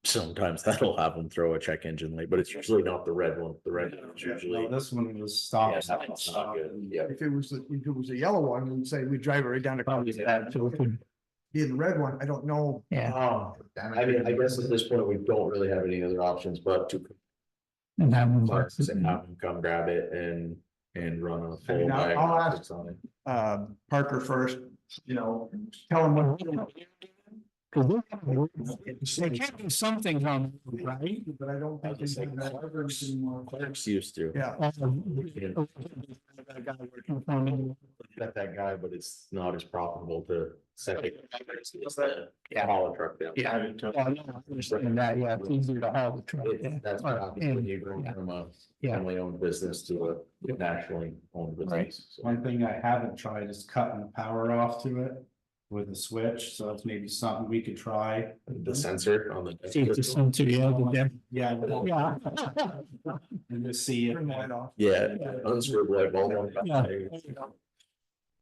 Sometimes that'll have them throw a check engine light, but it's usually not the red one, the red one's usually. No, this one was Yeah, stopped. that one's not good, yeah. If it was a yellow one, we'd say we'd drive it right down to. Probably that filter. Being the red one, I don't know. Yeah, I mean, I guess at this point, we don't really have any other options but to and that one. parts and have them come grab it and run a I full mean, I'll ask- diagnostics on it. Parker first, tell him what. Cause they can't do some things on, right? But I don't think. I'll just say they have that anymore. Clerks used to. Yeah, That guy working for me. Got that guy, but it's not as profitable to send it. Yeah. Haul a truck down. Yeah, I understand that, yeah, it's easier to haul the truck. yeah. That's Or- what happens when and- you go yeah. from a Yeah. family owned business to a nationally owned Right. business. So, One thing I haven't tried is cutting the power off to it with a switch, so that's maybe something we could try. the sensor on the. See, it's a sensor, yeah, the depth. Yeah. Yeah. And just see it. turn the light off. Yeah, unscrewed light bulb on. Yeah.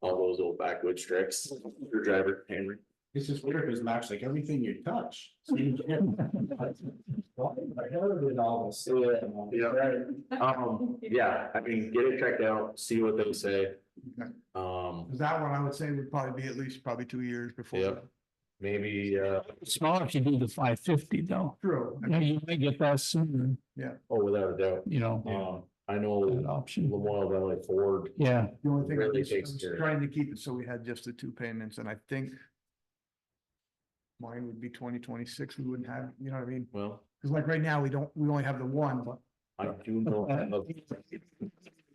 All those old backwoods tricks, screwdriver, Henry. It's just weird because Max, like everything you touch. I heard it all this. Yeah, I mean, get it checked out, see what they say. Okay. 'Cause Um, that one I would say would probably be at least 2 years before. Yeah. maybe, Small if you do the 550 though. True. Yeah, you might get that sooner, oh, without a doubt. you know, I know that option. Lamoille Valley Ford, Yeah, The only thing I Really was takes care of it. trying to keep it so we had just the 2 payments and I think. Mine would be 2026. We wouldn't have, you know what I mean? well, Cause like right now, we only have the one, but I do know.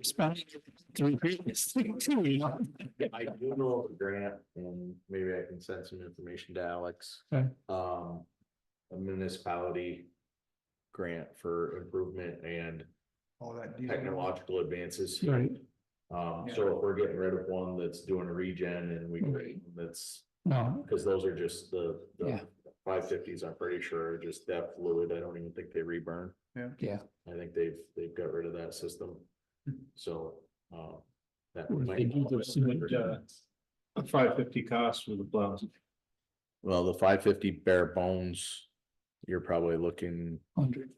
spend 3 previous thing too, you know. I do know of a grant and maybe I can send some information to Alex. Okay. A municipality grant for improvement and all that. diesel. technological advances. Right, So if we're getting rid of one that's doing a regen and we, that's, no, because those are just the Yeah. 550s, I'm pretty sure are just that fluid. I don't even think they reburn. yeah. I think they've got rid of that system. So, that Or might. they do the cement, A 550 cost for the plows. Well, the 550 bare bones, you're probably looking, 100,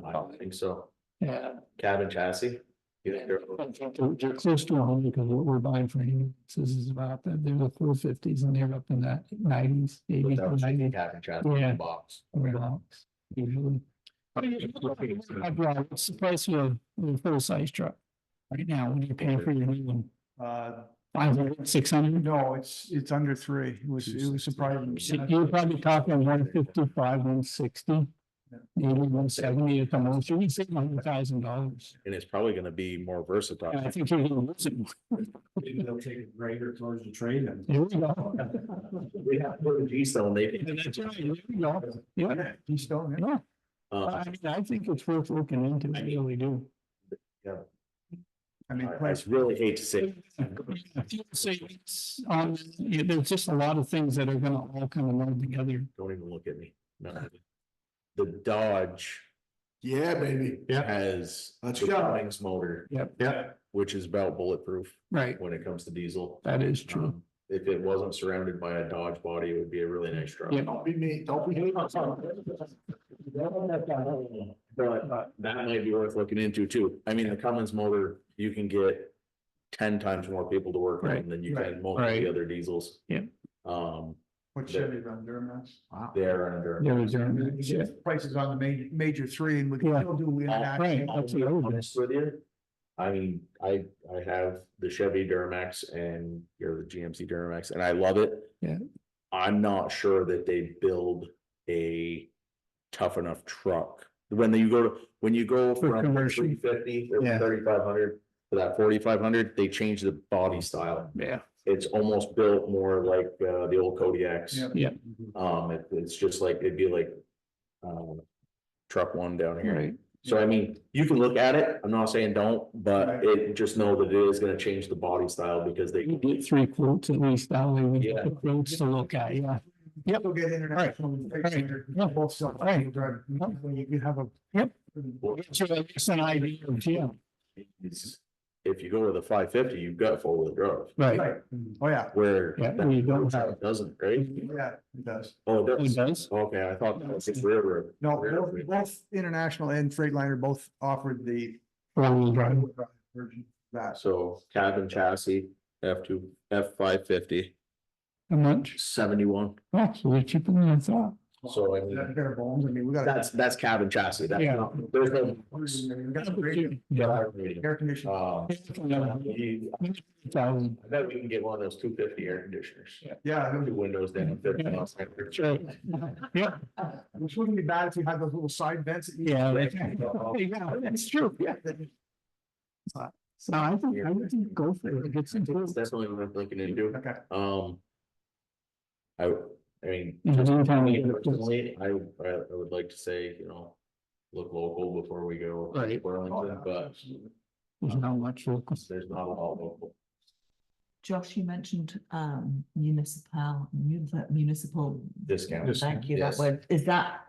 I don't think so. yeah. Cabin chassis. You think they're- They're close to 100 because what we're buying for him is about that. They're the 450s and they're up in that 90s, 80s, That was just the 90s. cabin chassis in the Yeah. box. Relax, usually. What's the price of a full-size truck? Right now, when you're paying for your new one, Uh, 500, 600? no, it's under three. It was surprising. So you're probably talking 155, 160, maybe 170 at the most. You can save $100,000. And it's probably gonna be more And versatile. I think you're gonna lose it. Maybe they'll take it greater towards the trade and. Here we go. We have to put a G-stone, they. That's right, here we go. Yeah, He's still, yeah. yeah. I mean, I think it's worth looking into. I really do. I mean, I really hate to say, Fuel savings, yeah, there's just a lot of things that are gonna all kind of meld together. don't even look at me. No. The Dodge yeah, baby. has Let's the go. Cummins motor, Yeah. which is about bulletproof Right, when it comes to diesel. that is true. If it wasn't surrounded by a Dodge body, it would be a really nice truck. Yeah. Don't be me, don't be me. But that might be worth looking into too. I mean, the Cummins motor, you can get 10 times more people to work on Right. than you Right. can most of Right. the other diesels. Yeah. What Chevy run Duramax? Wow. They're under. Yeah, they're doing You that, yeah. get prices on the major three and we can Yeah. still do Right, international. that's what I would Honest with you, I mean, I have the Chevy Duramax and the GMC Duramax and I love it. Yeah. I'm not sure that they build a tough enough truck. When you go For from commercial. 350 or Yeah. 3500 to that 4500, they change the body style. Yeah, It's almost built more like the old Kodiaks. Yeah. yeah, It's just like, it'd be like truck one down here. right. So I mean, you can look at it, I'm not saying don't, but it, just know that it is gonna change the body style because You they. get 3 quotes at least, that way we Yeah. get quotes to look at, yeah. Yep. Still get international. Right. Yeah. Both self. Right. Drive. You have a. Yep. Get you at least an idea of, yeah, It's- If you go with a 550, you've got 4-wheel drive, right. Right. Oh, yeah. where. Yeah, and you don't have- It doesn't, right? Yeah, it does. Oh, it It does. does, Okay, I thought that was just railroad. No, both international and Freightliner both offered the 4-wheel drive. version of that. So cabin chassis, F550, How much? 71. Oh, so they're cheaper than I thought. So I mean, That bare bones, I mean, we got. that's cabin chassis. That's Yeah. not, there's no. We got some great Yeah. air conditioning. I 1,000. bet we can get one of those 250 air conditioners. Yeah, Two windows down. 50 Yeah. outside. Yeah, which wouldn't be bad if you had those little side vents. that you- yeah, yeah, that's true, yeah. So I think go for it, get some. It's definitely worth looking into. Okay. I mean. In the meantime, we me get it. personally, I would like to say, look local before we go. to Right. Burlington, but There's not much local. there's not a lot local. Josh, you mentioned municipal, Discount. thank you, that Yes. word, is that,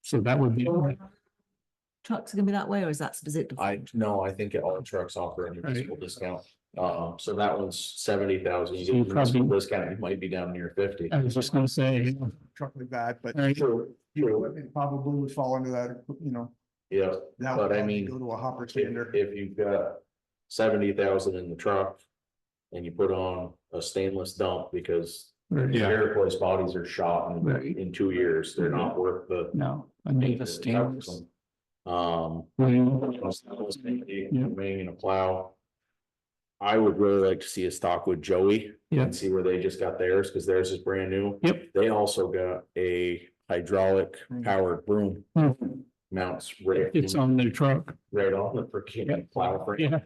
So that would be, trucks are gonna be that way, or is that specific? No, I think all trucks offer a municipal discount. So that one's 70,000. You So get you a municipal probably- discount, it might be down near 50. I was just gonna say, Truck like that, but right, True, true, it probably would fall under that, yeah. that But would I probably mean, go to a hopper If, standard. if you've got 70,000 in the truck and you put on a stainless dump because right, the air replace bodies are shot Right. in 2 years, they're not worth the. no, I need the stainless. Um, Yeah. weighing in a plow. I would really like to see a stock with Joey. Yeah. And see where they just got theirs, because theirs is brand new. Yep. They also got a hydraulic powered broom mounts It's on their truck, right on the freaking plow frame. yeah,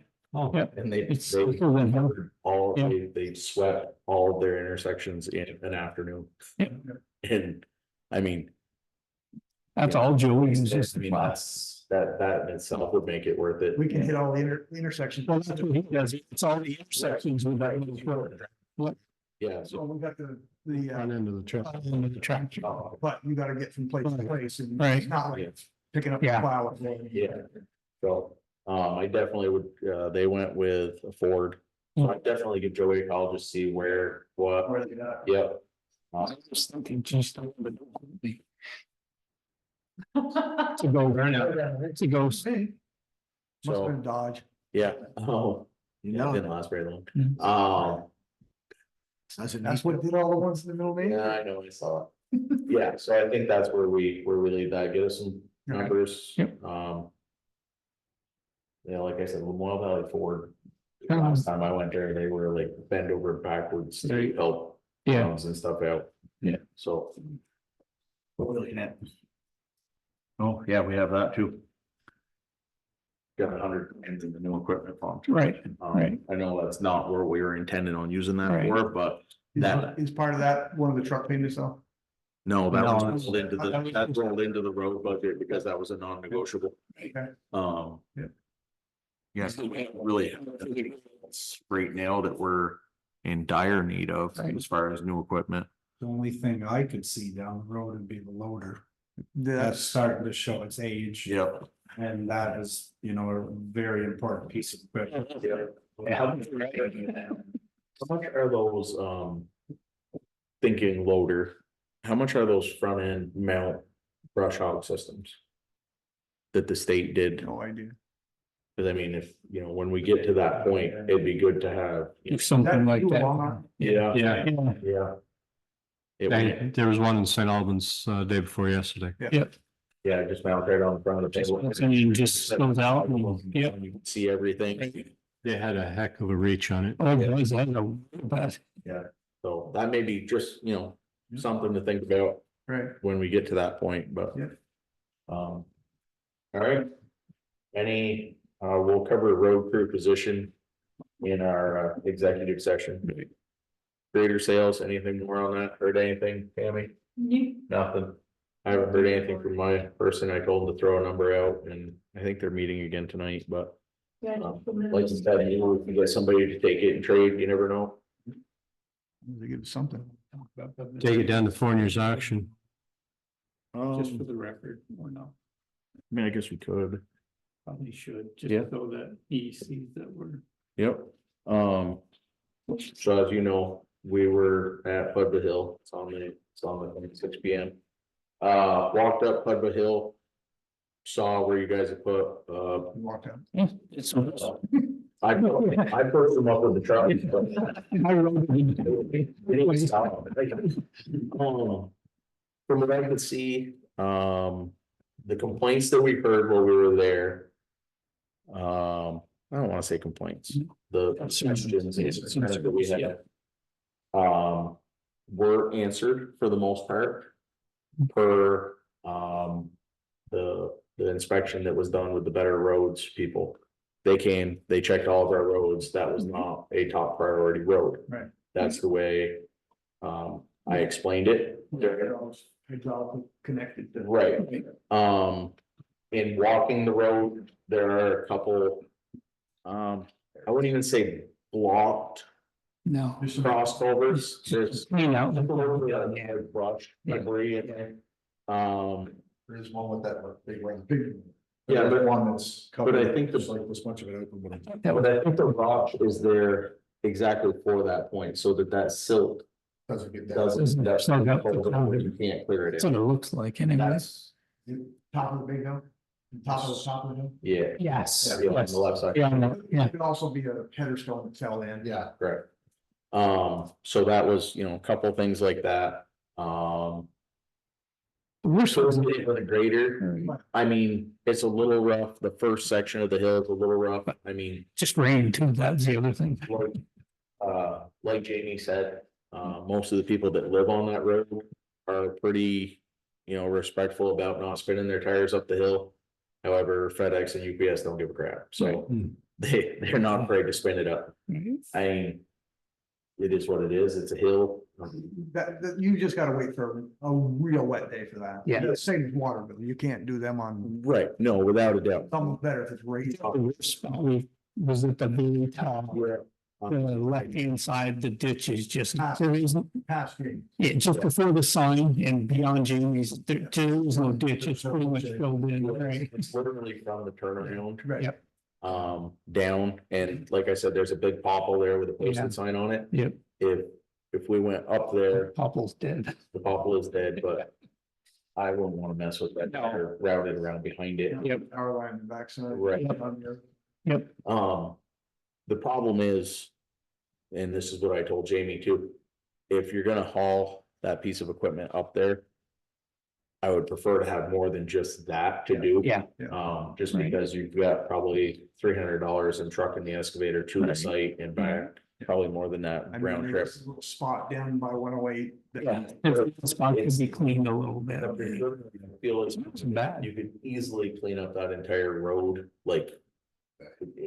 yeah, And they It's they simpler than hell. covered all, Yeah. they swept all of their intersections in an afternoon. Yeah. And I mean. that's all Joey I uses. mean, that's, that in itself would make it worth it. We can hit all the intersections. Well, that's what he does. It's all the intersections with that little road. Yeah, So so, we got the, Front end of the truck. Into the tractor. but you gotta get from place to place and Right. it's not like picking up a Yeah. plow. yeah. So, I definitely would, they went with a Ford. So I'd definitely give Joey a call, just see where, what, Where they got. yep. I was thinking, geez, don't even know me. To go, to go. Must have So, been Dodge. yeah, oh, No. didn't last very long. Mm. That's what did all the ones in the middle, maybe? Yeah, I know, I saw it. Yeah, so I think that's where we leave that, get us some numbers. Yep. Yeah, like I said, Lemoyle Valley Ford. Um, Last time I went there, they were like bend over backwards to Right. help. Yeah. towns and stuff out. Yeah. So. What we're looking at. Oh, yeah, we have that too. Got 100 in the new equipment fund. Right, right. I know that's not where we were intending on using that Right. for, but that, Is part of that one of the truck payments though? no, that No, was that's- rolled into that rolled into the road budget because that was a non-negotiable. Okay. Yeah. Yes, really, it's right now that we're in dire need of Right. as far as new equipment. The only thing I could see down the road would be the loader. That's That's, starting to show its age. Yep. And that is, you know, a very important piece of equipment. How much are those, thinking loader, how much are those front end mount brush hog systems? That the state did, no idea. cause I mean, if, you know, when we get to that point, it'd be good to have. If something like you that. Walmart? Yeah. Yeah, Yeah, Yeah. It would, Hey, there was one in St. Albans, day before yesterday. yeah, just mount right on the front of the table. and you just goes out and, yep. You can see everything. They had a heck of a reach on it. Oh, it was, I know, but So that may be just, you know, something to think about Right. when we get to that point, but. Yeah. All right. Any, we'll cover road crew position in our executive session. Grader sales, anything more on that? Heard anything, Tammy? Nothing. I haven't heard anything from my person. I told them to throw a number out and I think they're meeting again tonight, but. Like you said, you know, if you get somebody to take it and trade, you never know. They give us something. Take it down to Fournier's auction. just for the record, or no, I mean, I guess we could. probably should, Yeah. just so that he sees that we're. Yep. So as you know, we were at Pudba Hill. It's on the 6 P.M. Walked up Pudba Hill. Saw where you guys have put, Walked out. It's. I pushed them up with the truck. but I wrote it they didn't stop. From what I could see, the complaints that we heard while we were there. I don't wanna say complaints, the questions and concerns that we had. Were answered for the most part. Per, the inspection that was done with the Better Roads people. They came, they checked all of our roads, that was not a top priority road. Right. That's the way, I explained it. Hydraulic connected. to- Right. In walking the road, there are a couple. I wouldn't even say blocked No. There's some- cross culverts. There's. Clean out. Brush, debris in there. There's one with that big ring. Yeah, but- One that's covered. I think the- Just like this much of it open, but. But I think the rock is there exactly for that point, so that silt Doesn't get that. doesn't. that's- Snug up the culvert. You can't clear it That's what out. it looks like anyways. That's, Top of the big hill, top of the hill. yeah. Yes. Yeah, on the left side. Yeah, I know, yeah. It could also be a header stone that fell in. Yeah. Correct. So that was, a couple things like that. We're So so. with a grader, I mean, it's a little rough. The first section of the hill is a little rough. I mean, Just rain too, that's the other thing. like Jamie said, most of the people that live on that road are pretty, respectful about not spinning their tires up the hill. However, FedEx and UPS don't give a crap, so they're not afraid to spin it up. I mean, it is what it is. It's a hill. That, you just gotta wait for a real wet day for that. Yeah. The same as water bill, you can't do them on, Right, no, without a doubt. almost better if it's raining. We was at the very top, Yeah. the left-hand side, the ditch is just, Ah. there isn't, Past me. yeah, just before the sign and beyond Jamie's, there is no ditch, it's pretty much filled in, right? It's literally from the turnaround. Right. Yep. Down, and like I said, there's a big popple there with a Yeah. posted sign on it. Yep, If we went up there, Popple's dead. the popple is dead, but I wouldn't wanna mess with that, No. or route it around behind it. Yep. Power line on the backside. Right. On your- Yep, The problem is, and this is what I told Jamie too, if you're gonna haul that piece of equipment up there, I would prefer to have more than just that to do. yeah, Just Right. because you've got probably $300 in trucking the excavator to the Right. site and back, probably more than that I mean, round trip. there's a little spot down by 108. yeah. The spot could be cleaned a little bit. I feel it's Wasn't bad. you could easily clean up that entire road, like.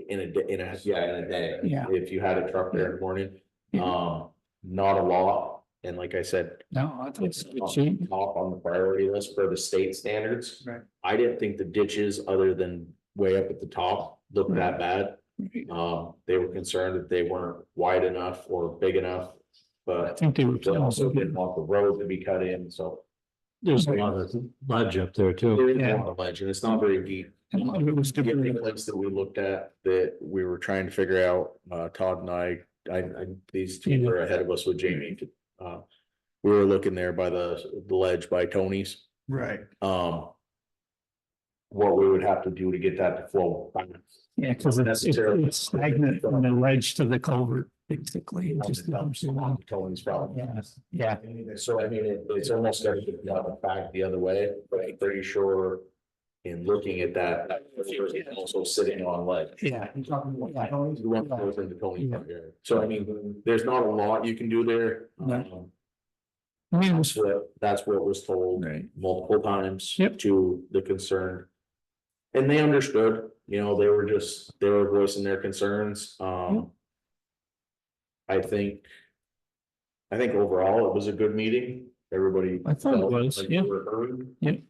In a day. Yeah. If you had a truck there in the morning, Yeah. not a lot, and like I said. No, I think it's It's good shape. top on the priority list for the state standards. Right. I didn't think the ditches, other than way up at the top, looked that bad. They were concerned that they weren't wide enough or big enough, I but think they were. they also didn't want the road to be cut in, so. There's a lot of ledge up there too. There is a Yeah. lot of ledge, and it's not very deep. A lot of it was The debris. place that we looked at, that we were trying to figure out, Todd and I, these two were ahead of us with Jamie. We were looking there by the ledge by Tony's. Right. What we would have to do to get that to flow. Yeah, because it's stagnant from the ledge to the culvert, basically. It just dumps along. Tony's problem. Yeah, yeah, So I mean, it's almost got to be back the other way, but I'm pretty sure in looking at that it's also sitting on ledge. yeah. I'm talking about. The one that goes into Tony's front yard. So I mean, there's not a lot you can do there. No. I mean, it was, That's what was told right, multiple times Yep. to the concerned. And they understood, they were voicing their concerns. I think overall it was a good meeting. Everybody. I thought it felt was, like yeah. they were heard. Yep.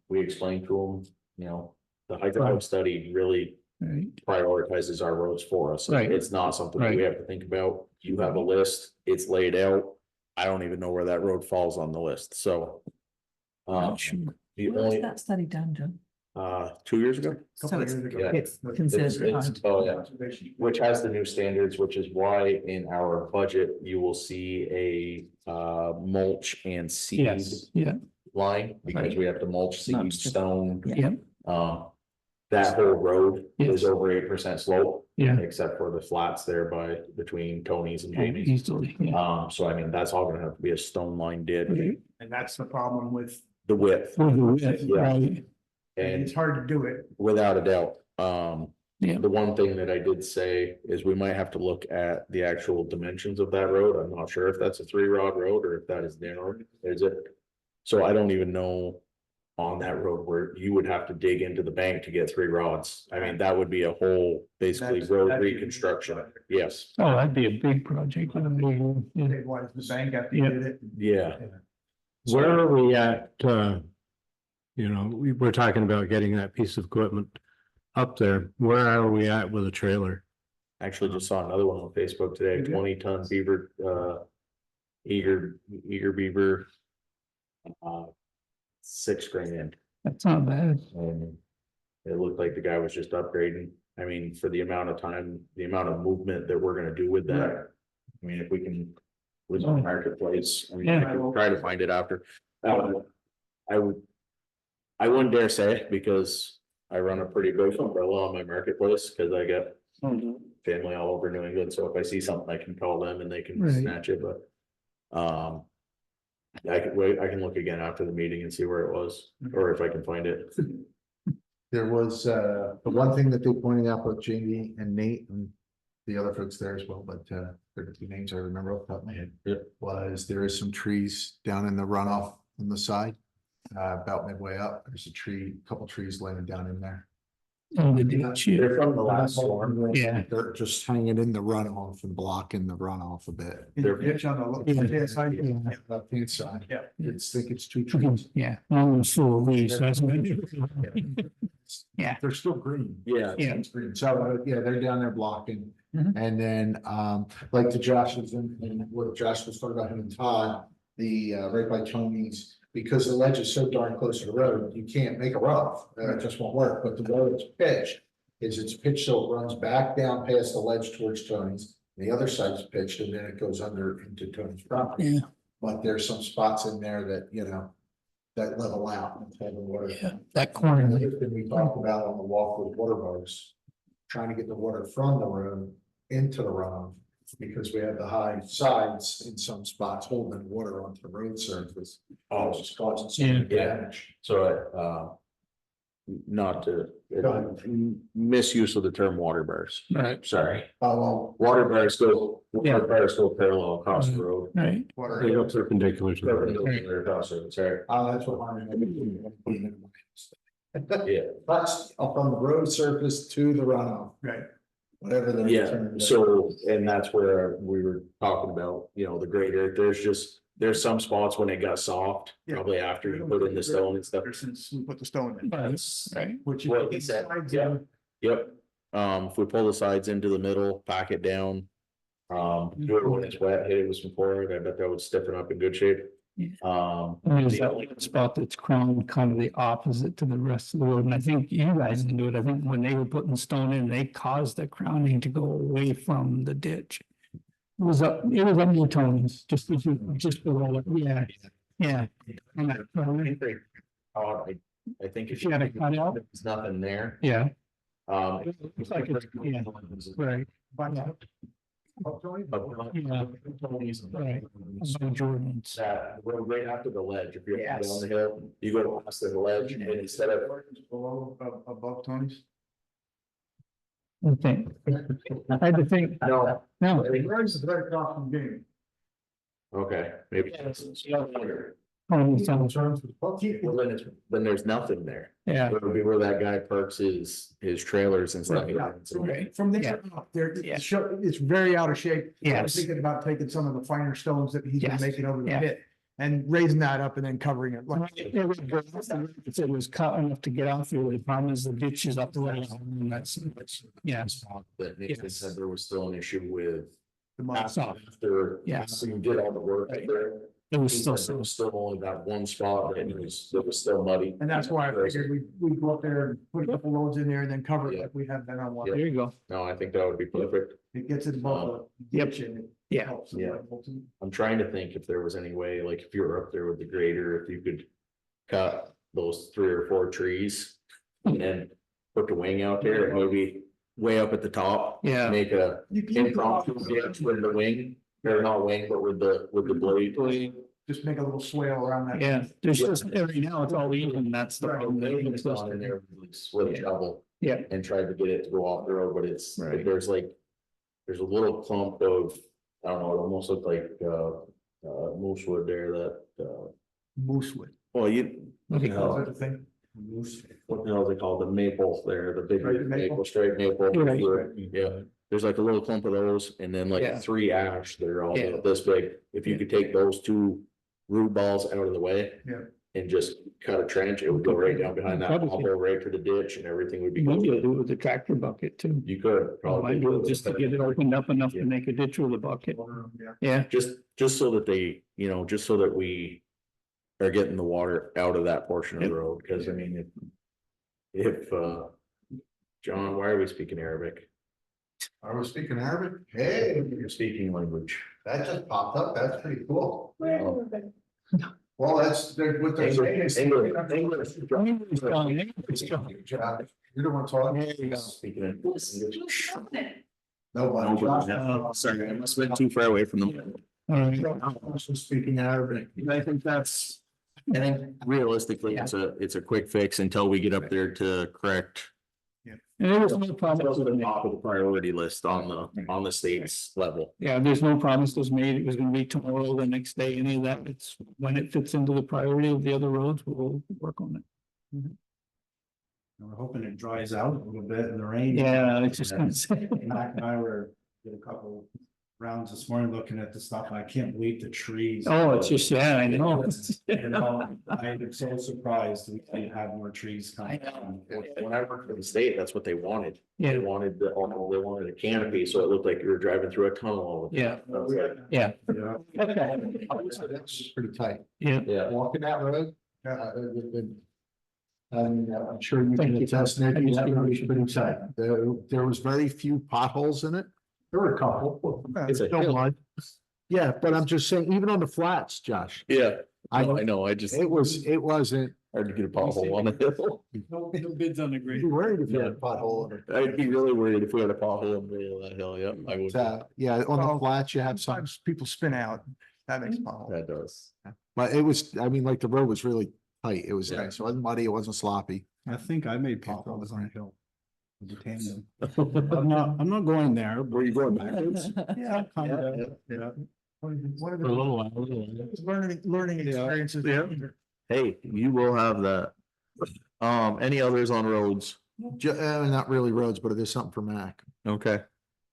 We explained to them, the hydraulic study really right, prioritizes our roads for us. Right. It's not something that we have to think about. You have a list, it's laid out. I don't even know where that road falls on the list, so. not sure. The When was only, that study done, John? 2 years ago. So it's, Yeah. it's considered. Oh, yeah, which has the new standards, which is why in our budget, you will see a mulch and seed Yes, yeah, line, because Right. we have to mulch, seed, Mulch. stone. yeah, That whole road is Yes. over 8% slope, yeah. except for the flats there between Tony's and Oh, Jamie's. easily, yeah. So I mean, that's all gonna have to be a stone line did, Right. And that's the problem with, the width, For the width, Yeah. right, and it's hard to do it. without a doubt, Yeah. the one thing that I did say is we might have to look at the actual dimensions of that road. I'm not sure if that's a 3-rod road or if that is narrow, is it? So I don't even know on that road where you would have to dig into the bank to get 3 rods. I mean, that would be a whole, basically road That'd be a big reconstruction, project. yes, oh, that'd be a big project. Yeah. They wanted the bank after you Yeah. did it. yeah. Where are we at, we were talking about getting that piece of equipment up there. Where are we at with a trailer? Actually just saw another one on Facebook today, Mhm. 20-ton beaver, eager beaver. $6,000, That's not bad. and it looked like the guy was just upgrading. I mean, for the amount of time, the amount of movement that we're gonna do with that. I mean, if we can, was on marketplace, I mean, I Yeah. can try to find it after. I wouldn't dare say it because I run a pretty big umbrella on my marketplace, because I got family all over New England, so if I see something, I can call them and they can Right. snatch it, but. I can wait, I can look again after the meeting and see where it was, or if I can find it. There was, the one thing that they pointed out with Jamie and Nate and the other folks there as well, but, they're the 2 names I remember off the top of my head. Yep. Was there is some trees down in the runoff on the side, about midway up, there's a couple trees laying down in there. And the ditch, yeah. They're from the last storm. Yeah. They're just hanging in the runoff and blocking the runoff a bit. In the ditch on the left-hand side. Left-hand side. Yeah. It's two trees. Yeah, one was full of leaves, that's what. Yeah. They're still green. Yeah. Yeah. It's green. So, yeah, they're down there blocking. Mhm. And then, like the Josh's and what Josh was talking about him and Todd, the, right by Tony's, because the ledge is so darn close to the road, you can't make a runoff. It just won't work, but the road is pitched. It's pitched so it runs back down past the ledge towards Tony's. The other side's pitched and then it goes under into Tony's property. Yeah. But there's some spots in there that, that level out and have the water. Yeah, that corner. The other thing we talked about on the walk with water bugs, trying to get the water from the road into the runoff. Because we have the high sides in some spots holding water onto the road surface. Oh. Just causing some damage. So, not to, misuse of the term water bars. Right. Sorry. Oh, Water bars go parallel across the road. Right. well, They water. go perpendicular to the road. Perpendicular across the road, sorry. That's what mine. Yeah. That's up on the road surface to the runoff. Right. Whatever the. Yeah, term is. so, and that's where we were talking about, the grader, there's some spots when it got soft, Yeah. probably after you put in the stone and stuff. Ever since we put the stone in. Right. Which. What he said, yeah. Yep, if we pull the sides into the middle, pack it down. Do it when it's wet, hit it with some forward, I bet that would stiffen up in good shape. Yeah. The There's that only- one spot that's crowned kind of the opposite to the rest of the road, and I think you guys can do it, I think when they were putting stone in, they caused the crowning to go away from the ditch. It was up near Tony's, just below it, yeah, yeah. And that crowning, I think If you had a cutout? there's nothing there. yeah, It looks like it's, yeah, right, yeah, right. Above Jordan's. That road right after the ledge, if you're down Yes. the hill, you go past the ledge and instead of. Below, above Tony's. I think, I had to think, No. no. Where's the very across from game? Okay, maybe. Tony's on- Well, then there's nothing there. Yeah, It would be where that guy parks his trailers and stuff. Right. From Yeah. there, up there, Yeah. it's very out of shape. I was Yes. thinking about taking some of the finer stones that he's been Yes. making over the Yeah. pit. And raising that up and then covering it. Like, it was good. It said it was cut enough to get off here. The problem is the ditch is up the way. And that's, yeah. That Nathan Yes. said there was still an issue with. the mud. After. Yes. You did all the work Right. there. It was He still, said there was still only that one spot and it was still muddy. And that's why I figured we go up there and put a couple loads in there and then cover it like we have been on one. there you go. No, I think that would be perfect. It gets it above the Yep. ditch and it Yeah. helps. Yeah. I'm trying to think if there was any way, like if you were up there with the grader, if you could cut those 3 or 4 trees. And then put the wing out there and maybe way up at the top. Yeah. Make a You can impromptu ditch with the wing, or not wing, but with the blade. just make a little swale around that. Yeah, there's just, every now it's all even. That's the Right. problem. Nathan's gone in there with a shovel. Yeah. And tried to get it to go off the road, but it's, Right. there's a little clump of, I don't know, it almost looked like, moose wood there that, Moosewood. well, you. What do you call Is that the thing? What the hell is it called? The maple there, the big Straight maple? maple, straight maple. Right. Yeah, there's like a little clump of those and then Yeah. like 3 ash, they're all Yeah. about this big. If you could take those 2 root balls out of the way. Yeah. And just cut a trench, it would go right down behind that, Probably. I'll go right to the ditch and everything would be. Maybe you'll good. do it with the tractor bucket too. You could probably. Might do it just to get it opened up enough to Yeah. make a ditch with a bucket. Yeah. Yeah, Just so that they, just so that we are getting the water out of that portion of the Yep. road, because I mean, if, John, why are we speaking Arabic? I was speaking Arabic. Hey, You're speaking language. that just popped up. That's pretty cool. Oh. Well, that's what they're saying. is- English. English, John, English, John. You're the one talking. There you go. Speaking in English. Nobody. Oh, sorry, I must have been too far away from them. All right. Also speaking Arabic. I think realistically, it's a quick fix until we get up there to correct. And there was no It's also promise. the top of the priority list on the state's level. Yeah, there's no promise was made. It was gonna be tomorrow, the next day, any of that. It's when it fits into the priority of the other roads, we'll work on it. We're hoping it dries out a little bit in the rain. Yeah, I was just gonna say. Mac and I did a couple rounds this morning looking at the stuff. I can't believe the trees. Oh, it's just, yeah, I know. You know, I'm so surprised we had more trees coming. When I worked for the state, that's what they wanted. They Yeah, wanted they wanted a canopy, so it looked like you were driving through a tunnel. yeah, I was like, yeah. Yeah. So that's pretty tight. Yeah. yeah. Walking that road, I'm sure you Thank can you. attest, Nick, that road is pretty tight. There was very few potholes in it. There were a couple. It's a No hill. mud. Yeah, but I'm just saying, even on the flats, Josh, Yeah, I know, I just. it wasn't. Hard to get a pothole on a hill. No bids on the I'd be worried if you had a pothole in it. I'd be really worried if we had a pothole in the middle of that hill, yep, I would. Yeah, on the Well, flats, you have some, Sometimes people spin out. That makes a pothole. That does. but it was, I mean, like the road was really tight. It was Yeah. nice. It wasn't muddy. It wasn't sloppy. I think I made potholes on a hill. With the tandem. I'm not going there. but- Where you going backwards? Yeah, kind of, yeah. One of For a the little while. learning experiences. Hey, you will have that. Any others on roads? Not really roads, but it is something for Mac. Okay.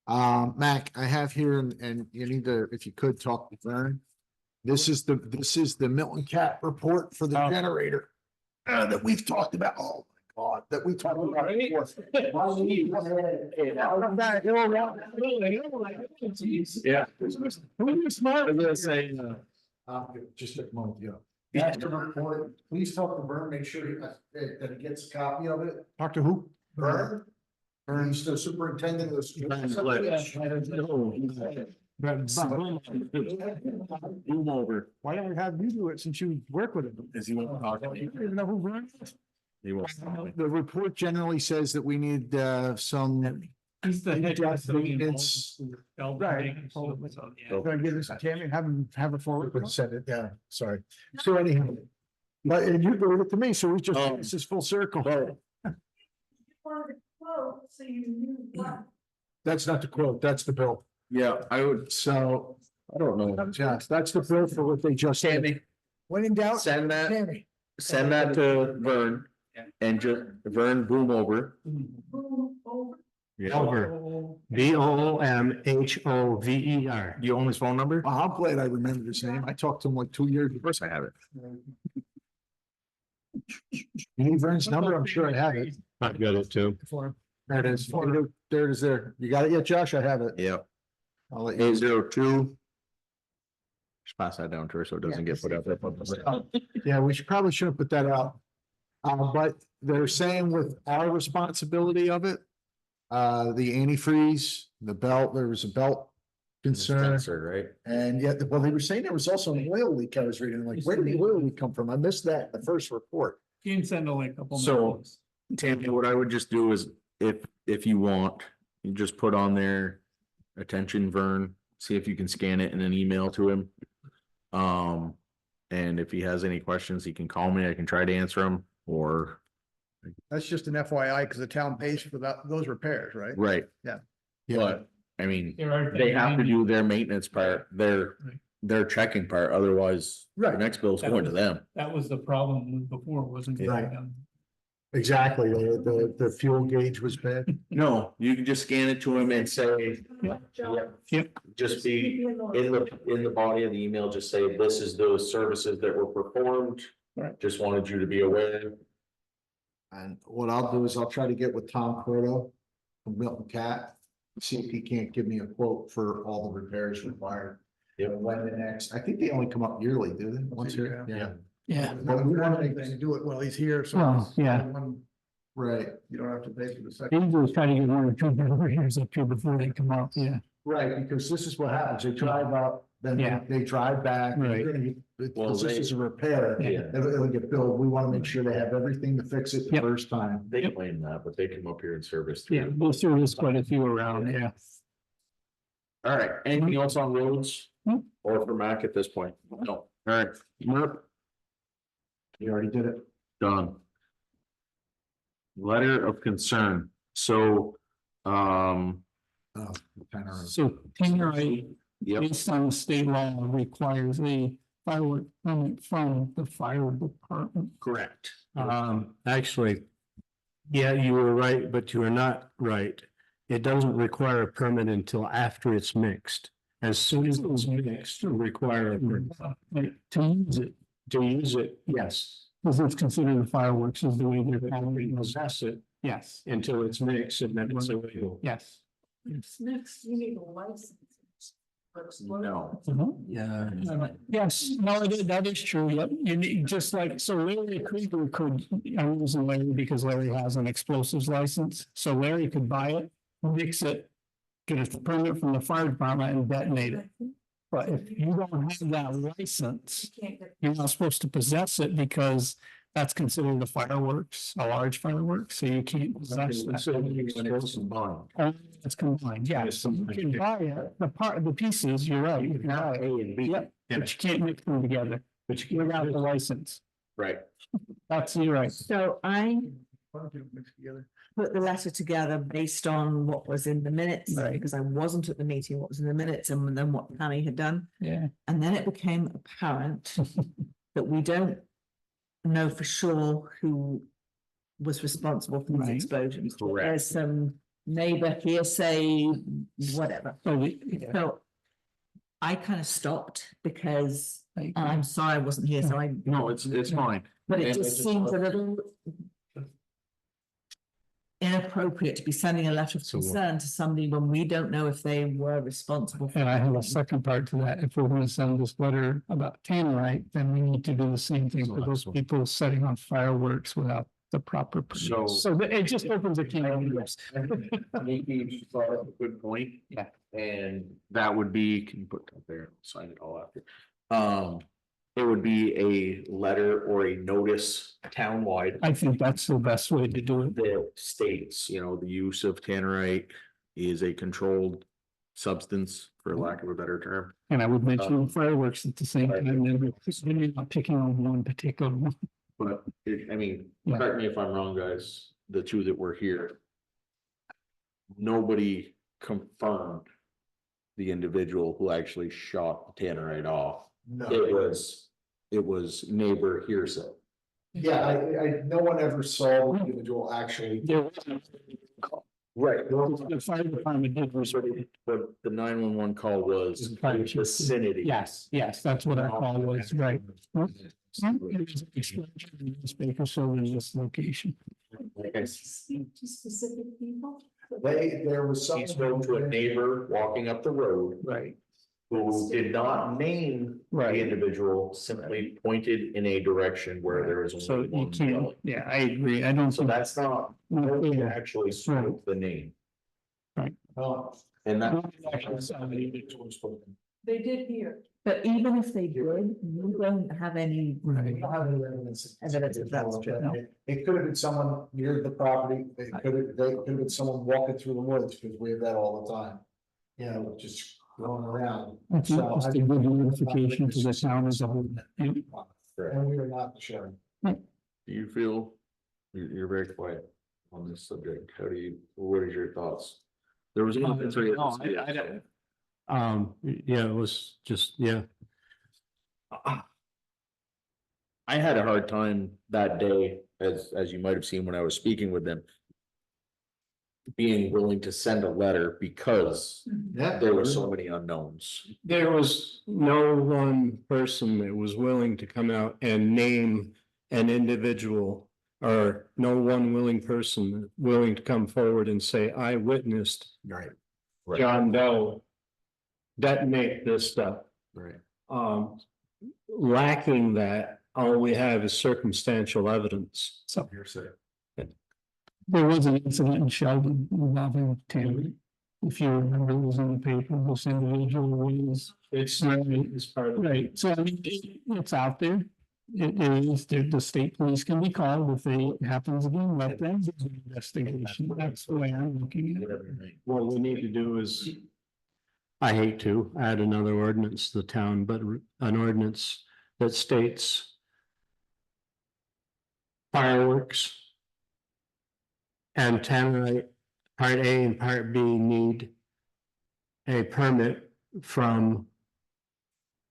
Mac, I have here and you need to, if you could talk to Vern. This is the Milton Cat report for the generator. That we've talked about. Oh my God, that we talked about. Yeah. Who was smart? I was gonna say, Just a moment, yeah. That's the report. Please talk to Vern, make sure that he gets a copy of it. Talk to who? Vern? He's the superintendent of the. Zoom over. Why don't we have you do it since you work with him? Is he won't talk? You don't even know who Vern is? He won't. The report generally says that we need some. He's the head. Maintenance. Right. Gonna give this to Tammy and have it forward. Would send it, yeah, sorry. So anyhow. But and you gave it to me, so we just, this is full circle. Wanted to quote, so you knew what. That's not the quote, that's the bill. Yeah, I would, So, I don't know. yes, that's the bill for what they just. did. Tammy, When in doubt, send that, Tammy. send that to Vern and just Vern boom over. Boom, over. Yeah. Over. BOMHOVER. Do you own his phone number? I'm glad I remembered his name. I talked to him like 2 years. Of course I have it. You need Vern's number? I'm sure I have it. I've got it too. There it is. There it is there. You got it yet, Josh? I have it. Yeah. I'll let you. 802. Just pass that down to her so it doesn't get put up there. Yeah, we probably should have put that out. But they're saying with our responsibility of it, the antifreeze, the belt, there was a belt concern. Sensor, right? And yet, well, they were saying there was also an oil leak I was reading, like, where did the oil leak come from? I missed that, the first report. You can send a link. So, Tammy, what I would just do is if you want, you just put on there, attention Vern, see if you can scan it in an email to him. And if he has any questions, he can call me. I can try to answer them or, That's just an FYI, because the town pays for those repairs, right? right. Yeah. But, I mean, There are they have to things- do their maintenance part, their checking part, otherwise the Right. next bill's going to them. That was the problem before, wasn't it? Right. Exactly, the fuel gauge was bad. No, you can just scan it to him and say, Yep. just be in the body of the email, just say, this is those services that were performed. Right. Just wanted you to be aware. And what I'll do is I'll try to get with Tom Croto from Milton Cat, see if he can't give me a quote for all the repairs required. Yep. And when the next, I think they only come up yearly, do they? Once a year? Yeah. Yeah, Yeah. But we want to do it while he's here, so. Well, yeah. right, You don't have to pay for the second. He was trying to get one or two repairs up here before they come out, yeah. right, because this is what happens, they drive up, then Yeah. they drive back. Right. Because this is a repair, Yeah. it'll get billed, we want to make sure they have everything to fix it the Yep. first time. They claim that, but they come up here and service. Yeah, through. we'll service quite a few around, yeah. All right, anything else on roads? Nope. Or for Mac at this point? No, all right, Merp, You already did it. done. Letter of concern, so, Oh, kind of. So Tannerite, yep, based on state law, requires a firework permit from the fire department. correct. Actually, Yeah, you were right, but you are not right. It doesn't require a permit until after it's mixed. As soon as it's mixed, it'll require a permit. Like, to use it, To use it, yes. because it's considered fireworks is the way they're calling We it. possess it Yes, until it's mixed and then it's illegal. yes. Next, you need a license. No. Yeah. Yes, no, that is true. Yep. You need, just like, so Larry Krieger could, I'm using Larry because Larry has an explosives license. So Larry could buy it, mix it, get a permit from the fire department and detonate it. But if you don't have that license, You can't get. you're not supposed to possess it because that's considered a fireworks, a large fireworks, so you can't possess that. Only it's combined, yes. You can buy it, the pieces, you're right, you can buy it. A and B. Yep, but you can't mix them together, But you without the license. Right. That's, you're right. So I put the letter together based on what was in the minutes, Right. because I wasn't at the meeting, what was in the minutes and then what Tammy had done. Yeah. And then it became apparent that we don't know for sure who was responsible for these Right. explosions. Correct. There's some neighbor hearsay, whatever. Yeah. So I kind of stopped because, Like, and I'm sorry I wasn't here, so I, No, it's fine. but it And just seems a little inappropriate to be sending a letter of So what? concern to somebody when we don't know if they were responsible. for And I have a it. second part to that. If we're gonna send this letter about tannerite, then we need to do the same thing for those people setting on fireworks without the proper. So- permits. So it just opens a can of worms. You brought up a good point. Yeah. And that would be, can you put that there, sign it all after? It would be a letter or a notice townwide I think that's the best way to do it. that states, the use of tannerite is a controlled substance, for lack of a better term. And I would mention fireworks at the same time, then you're not picking on one particular one. But Yeah. correct me if I'm wrong, guys, the two that were here. Nobody confirmed the individual who actually shot the tannerite off. No. It was neighbor hearsay. Yeah, no one ever saw the individual actually. There was Right. the fire department did resort. But the 911 call was The fire chief. vicinity. Yes, that's what our call was, right. It was explosion in this Bakersfield in this location. Like I Speak to specific people. There was He someone. spoke to a neighbor walking up the road Right. who did not name the Right. individual, simply pointed in a direction where there is So only you one can't, dwelling. yeah, I agree. I don't. So think that's not, No, nobody yeah. actually spoke the name. Oh, And that. They did hear. But even if they did, we don't have any. we Right. don't have any evidence. Evidence if that's true, no. It could have been someone near the property, they could have been someone walking through the woods, because we have that all the time. Just going around. I think just a good notification to the town as a whole. Yeah. And we are not the sheriff. Do you feel, you're very quiet on this subject, what is your thoughts? There was. No, yeah, it was just, yeah. I had a hard time that day, as you might have seen when I was speaking with them. Being willing to send a letter because Yeah. there were so many unknowns. There was no one person that was willing to come out and name an individual. Or no one willing person willing to come forward and say, I witnessed Right. John Doe detonate this stuff. Right. Lacking that, all we have is circumstantial evidence. So Hearsay. there was an incident in Sheldon involving tannerite. If you remember, it was in the paper, this individual was. It's part of. Right, so I mean, it's out there. It is, the state police can be called if it happens again, let them do the investigation. That's the way I'm looking at it. What we need to do is, I hate to add another ordinance to the town, but an ordinance that states fireworks and tannerite, part A and part B need a permit from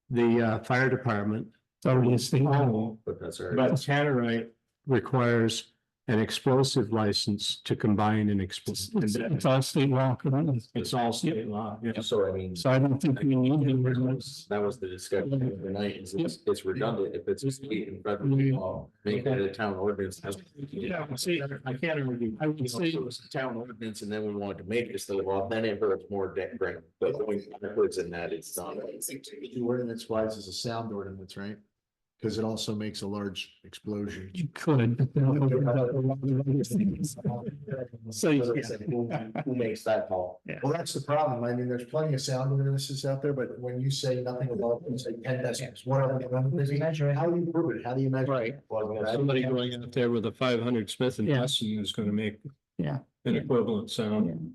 the fire department. It's already a state law. But that's all But right. tannerite requires an explosive license to combine an explosive. It's all state law, correct? It's all state law, yeah. So I mean, So I don't think we need the ordinance. that was the discussion of the night, is it's redundant if it's a state and federal law, make that a town ordinance. Yeah, see, I can't argue. I would say it was a town ordinance and then we wanted to make it a state law, then it hurts more different, but going backwards in that, it's not. The ordinance wise is a sound ordinance, right? Because it also makes a large explosion. You could, but then it opens up a lot of other things. So, Who makes that call? Well, that's the problem. I mean, there's plenty of sound ordinances out there, but when you say nothing about, you say 10 decibels, what are they? How do you prove it? How do you measure it? Somebody going out there with a 500 Smith and Yeah. Wesson is gonna make. Yeah. An equivalent sound.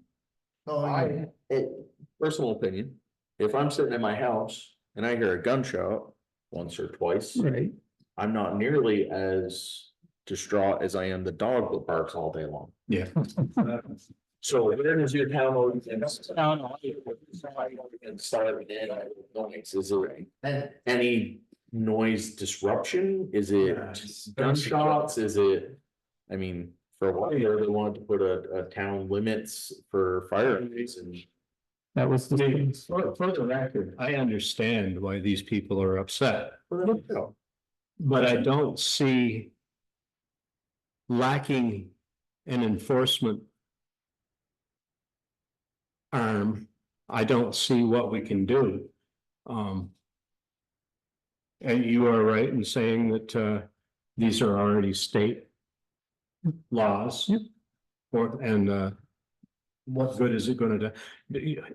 Oh, Personal opinion, if I'm sitting in my house and I hear a gunshot once or twice, Right. I'm not nearly as distraught as I am the dog that barks all day long. Yeah. So where does your town ordinance? Noise, is it any noise disruption? Is it gunshots? Is it? I mean, for a while there, they wanted to put a town limits for fire engines and. That was the. For the record, I understand why these people are upset, but I don't see lacking an enforcement arm. I don't see what we can do. And you are right in saying that these are already state laws. What good is it gonna do?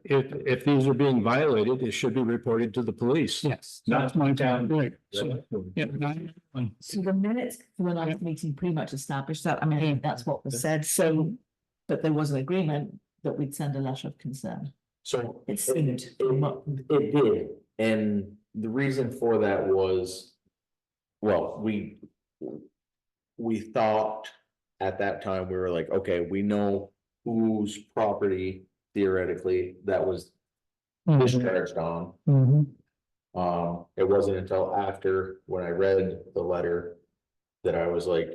If these are being violated, it should be reported to the police. Yes. Not That's my town. Right. So, Yeah. 911. So the minutes for the last meeting pretty much established that, I mean, that's what was said, so. But there was an agreement that we'd send a letter of concern. So It seemed. it did, and the reason for that was. Well, we thought at that time, we were like, okay, we know whose property theoretically that was discharged on. Mhm. It wasn't until after, when I read the letter, that I was like,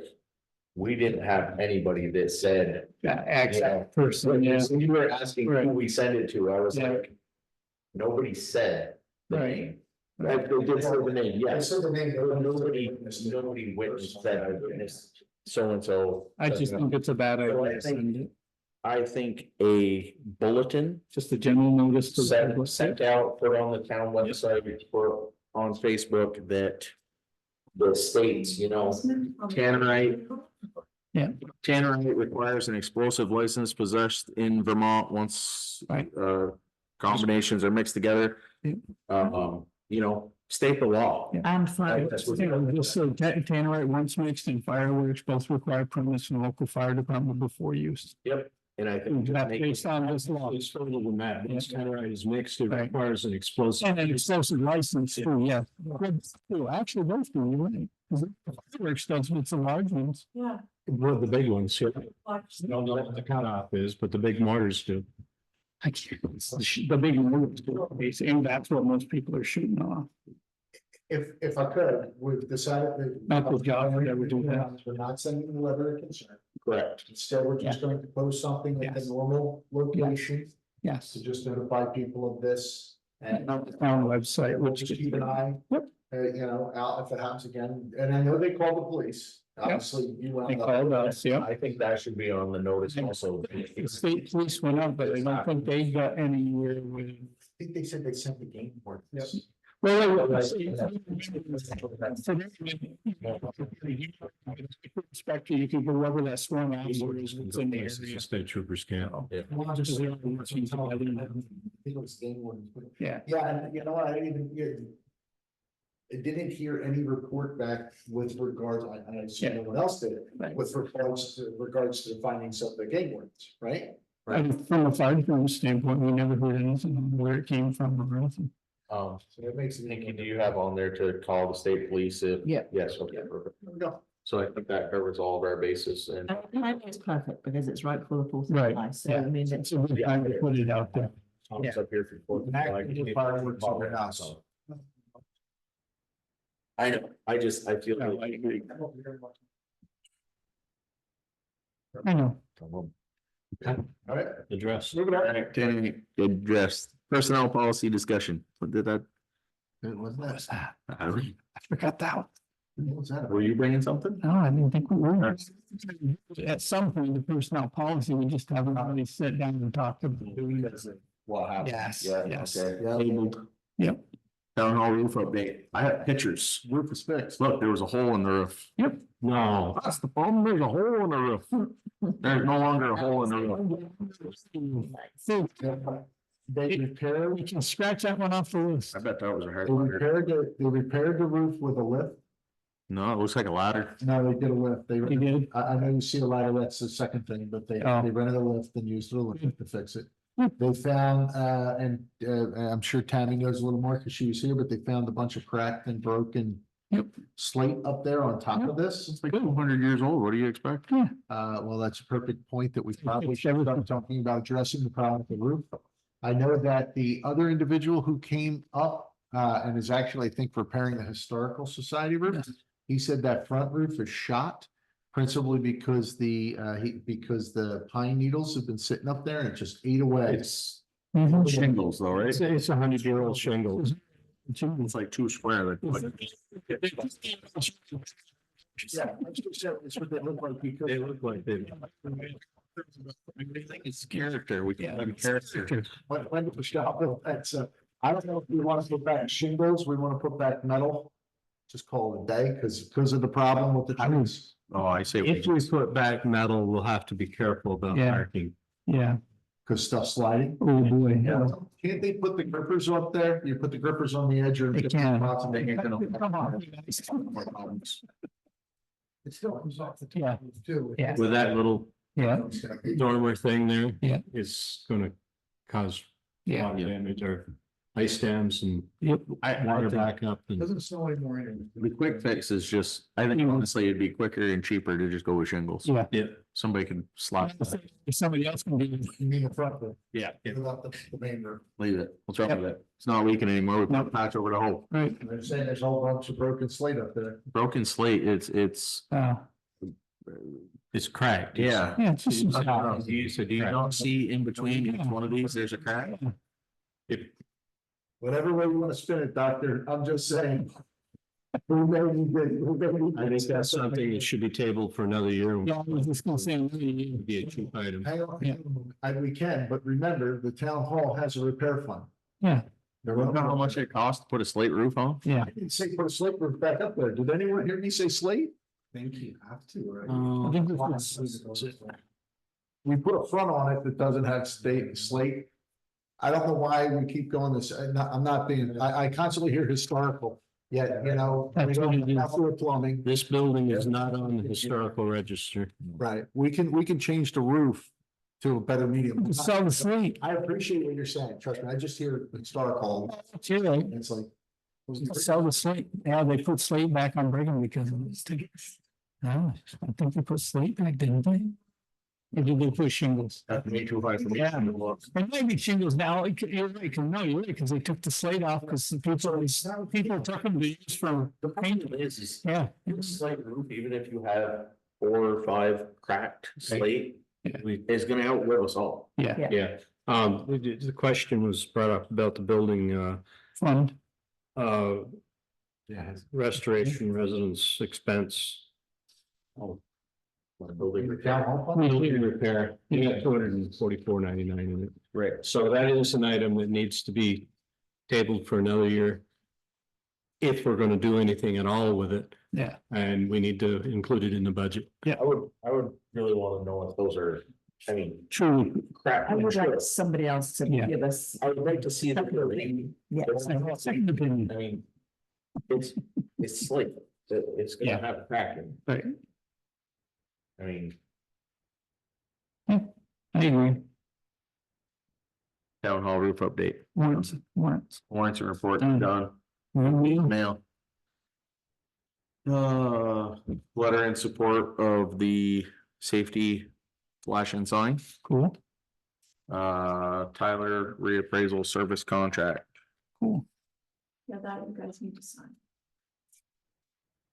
we didn't have anybody that said. Yeah, exact person, yeah. When you were asking who Right. we send it to, I was Yeah. like, nobody said the Right. name. They did say the name, I yes. said the name. Nobody witnessed that I witnessed so and so. I just think it's a bad So I idea. to think- send it. I think a bulletin Just a general notice to. sent out, put on the town website, or on Facebook that. The states, you know, Tannerite. Yeah. Tannerite requires an explosive license possessed in Vermont once. Right. Combinations are mixed together. Yeah. You know, state the law. Yeah. And fire. That's what- Just so tannerite once mixed and fireworks both require permits from local fire department before use. Yep, and I think. That's based on this law. It's further than that. Once tannerite is mixed, it Right. requires an explosive. And an explosive license too, yeah. Actually, those two, you're right. 'Cause the fireworks does with the large ones. Yeah. Well, the big ones, yeah. Like, I don't know what the cutoff is, but the big mortars do. I can't, the big ones, and that's what most people are shooting off. If I could, we've decided that. Not the job, I would do that. We're not sending the letter of concern. Correct. Instead, we're just going to post something at the Yes. normal location Yes. to just notify people of this. And On the town website, we'll which. just keep an eye. Yep. You know, out if it happens again. And I know they called the police. Obviously, you. wound They up- called us, yeah. I think that should be on the notice also. The state police went out, but I don't think they got anywhere with. I think they said they sent the game board. Well, inspector, you can go over that sworn officer is what's in the area. State troopers can't. Yeah. Well, I'm just- I think it was game warden. Yeah. Yeah, and you know what, I didn't even hear. I didn't hear any report back with regards, I assume no one else did, Right. with regards to the findings of the game wardens, right? And from a fire department standpoint, we never heard anything on where it came from or anything. So that makes it. Nikki, do you have on there to call the state police if? Yeah. Yes, okay, perfect. There we go. So I think that covers all of our bases and. And the timing is perfect because it's right before the Fourth of Right, July, so yeah. I mean, It's a good time to put it out there. Tom's up here for Fourth of July. Active fireworks on their house. I know, I feel. No, I agree. I know. All right. Address. Danny, address personnel policy discussion. What did that? What's that? I don't- I forgot that one. What's that? Were you bringing something? No, I didn't think we were. At some point, the personnel policy, we just haven't really sat down and talked about. What happened? Yes, Yeah, yes. okay. Yeah. Tabled. Yep. Town hall roof update. I have pictures. Roof is fixed. Look, there was a hole in the roof. Yep. No, that's the problem. There's a hole in the roof. There's no longer a hole in the roof. So They repaired, we can scratch that one off the list. I bet that was a hard. they repaired the roof with a lift. No, it looks like a ladder. No, they did a lift. They, You did? I know you see the ladder, that's the second thing, but they Oh. rented a lift and used the lift to fix it. Hmm. They found, I'm sure Tammy knows a little more because she was here, but they found a bunch of cracked and broken Yep. slate up there on top of this. It's like 200 years old. What do you expect? Well, that's a perfect point that we probably It's should everything. start talking about addressing the problem with the roof. I know that the other individual who came up, and is actually, I think, repairing the Historical Society roof. He said that front roof is shot principally because because the pine needles have been sitting up there and it just ate away. It's, Mhm. Shingles though, right? it's a 100-year-old shingle. It's like two square. Like, Yeah, that's what they look like because. They look like they. I think it's character. We can have character. When the shop built that, so I don't know if we want to put back shingles, we want to put back metal. Just call it a day because of the problem with the trees. Oh, I say. If we put back metal, we'll have to be careful about Yeah. parking. Yeah. Because stuff's sliding. Oh, boy. Yeah, can't they put the grippers up there? You put the grippers on the edge or. They can. Come on. It still comes off the Yeah. top too. Yeah. With that little Yeah. dormer thing there. Yeah. It's gonna cause a Yeah. lot of damage or ice dams and Yep. water backup and. Doesn't snow anymore anyway. The quick fix is just, I think honestly, it'd be quicker and cheaper to just go with shingles. Yeah. Yeah. Somebody can slap, If somebody else can do it. You mean the front roof, yeah, without the main roof. leave it. What's wrong with it? It's not leaking anymore. We put a patch over the hole. Right. They're saying there's a whole bunch of broken slate up there. Broken slate, it's. It's cracked. Yeah. Yeah, it's just. some stuff. So do you not see in between each one of these, there's a crack? If, Whatever way you want to spin it, doctor, I'm just saying. I think that's something that should be tabled for another year. Yeah, I was just gonna say. Would be a cheap item. Hang on, Yeah. we can, but remember, the town hall has a repair fund. Yeah, There You know how much it costs to put a slate roof on? yeah. I didn't say put a slate roof back up there. Did anyone hear me say slate? Think you have to, right? I think this We put a front on it that doesn't have slate. I don't know why we keep going this, I'm not being, I constantly hear historical, yet, you know. We That's what don't it is. have floor plumbing, This building is not on the historical register. right? We can change the roof to a better medium. Sell the slate. I appreciate what you're saying, trust me, I just hear historical, You're right. and it's like. Sell the slate. Yeah, they put slate back on Brigham because of this tickets. No, I think they put slate back, didn't they? Or did they put shingles? That's me too high for me. Yeah. It might be shingles now. You're right, you're right, because they took the slate off because people took them to use for The paint. problem is Yeah. slate roof, even if you have 4 or 5 cracked slate, is gonna outlive us all. Yeah. Yeah, the question was brought up about the building, Fund. restoration residence expense. Oh. Building. Building repair, you got $244.99 in it. Right. So that is an item that needs to be tabled for another year. If we're gonna do anything at all with it, Yeah. and we need to include it in the budget. I would really wanna know if those are, I mean, True. crap. I would like somebody else to Yeah. give us. I would like to see the building. Yeah. Second opinion. I mean, it's slate, it's gonna Yeah. have cracking. Right. I mean, I agree. town hall roof update, Warrants. warrants and report Done. done, Warrants. mail. Letter in support of the safety flash and sign, Cool, Tyler reappraisal service contract, cool. Yeah, that you guys need to sign.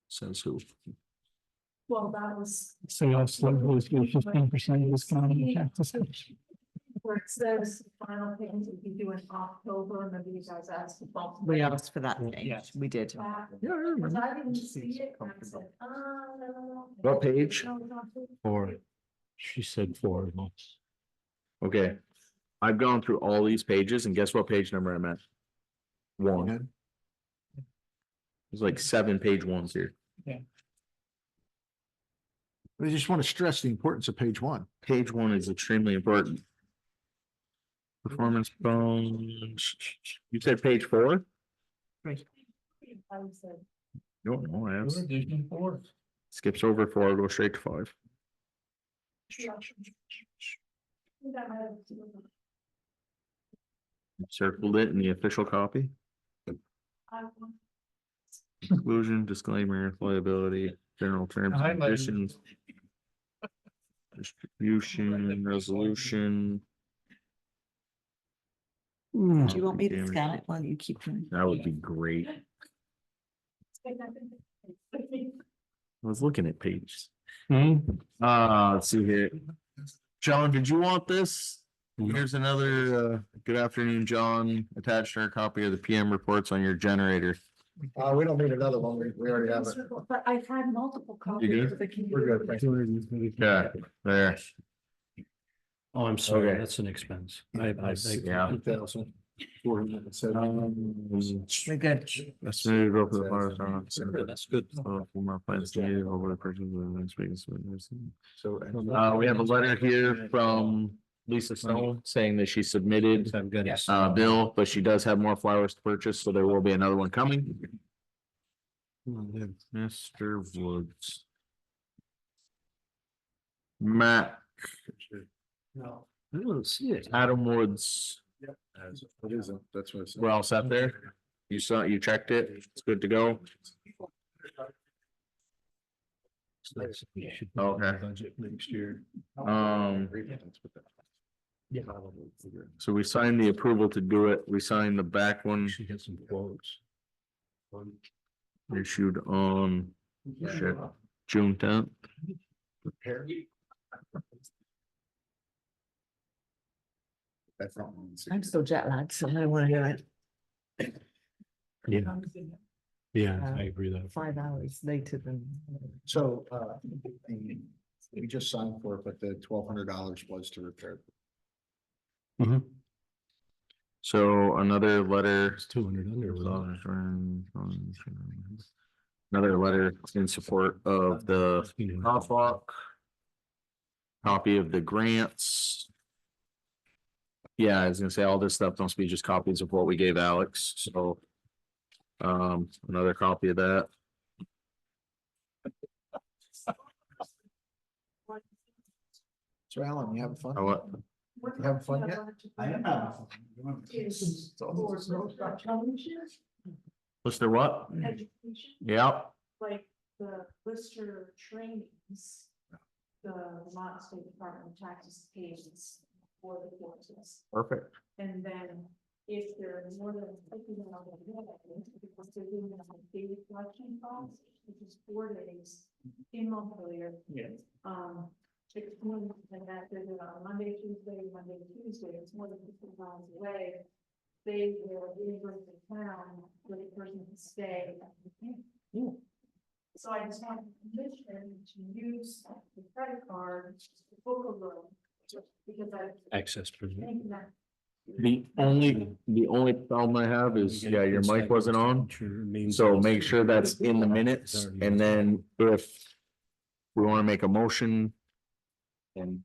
says who? Well, that was So you also goes with 15% discount on the taxes. where it says final payment would be due in October, maybe you guys asked to bump. We asked for that change, Yeah. we did. back. Yeah, I remember. Because I didn't see it, and I said, no. What page? No, it's on page 4. She said 4 months. Okay. I've gone through all these pages and guess what page number I'm at? One. There's like 7 page ones here. I just want to stress the importance of page one. Page 1 is extremely important. Performance bonds. You said page 4? I said, No, I have. Skips over 4, go straight to 5. yeah. That might have to do with- Circled it in the official copy. I want- Conclusion, disclaimer, liability, general terms and conditions. Distribution, resolution. Do you want me to scan it while you keep going? That would be great. I was looking at pages. Let's see here. John, did you want this? Here's another, good afternoon, John. Attached our copy of the PM reports on your generator. We don't need another one. We already have it. But I've had multiple copies. good? of the We're good. Thank you. Yeah, there. Oh, I'm sorry, Okay. that's an expense. Yeah. 2,407. We're good. Estimated growth of the fire department. That's good. For my plans needed over the purchase of the next week's. So. We have a letter here from Lisa Stone saying that she submitted I'm good. bill, but she does have more flowers to purchase, so there will be another one coming. Mr. Woods. Matt, No. I don't see it. Adam Woods, What is it? That's what it's. we're all set there? You saw, you checked it, it's good to go? Okay. Budget next year. So we signed the approval to do it, we signed the back one She got some quotes. issued on shit, June 10th. I'm still jet lagged, so I don't want to hear it. Yeah, yeah, I agree that. 5 hours later than. So, we just signed for it, but the $1,200 was to repair. So another letter. It's 200 under. wasn't Another letter in support of the it? crosswalk. Copy of the grants. Yeah, I was gonna say all this stuff must be just copies of what we gave Alex, so. Another copy of that. So Alan, you having fun? Oh, what? You having fun yet? I am having Is for road challenges, Lister what? education, Yep, like the Lister trainings. The Vermont State Department of Taxes pays for the courses. perfect. And then if there are more than 50 miles because they're doing it on a daily collection cost, which is 4 days in Montpelier. Yeah. 16, and that they're doing it on Monday, Tuesday, it's more than 50 miles away. They will reimburse the town for the person to stay at the camp. So I just want permission to use the credit card to book a room. Because I Access. think that The only problem I have is, yeah, your mic wasn't on, so make sure that's in the minutes, and then if. We wanna make a motion. And.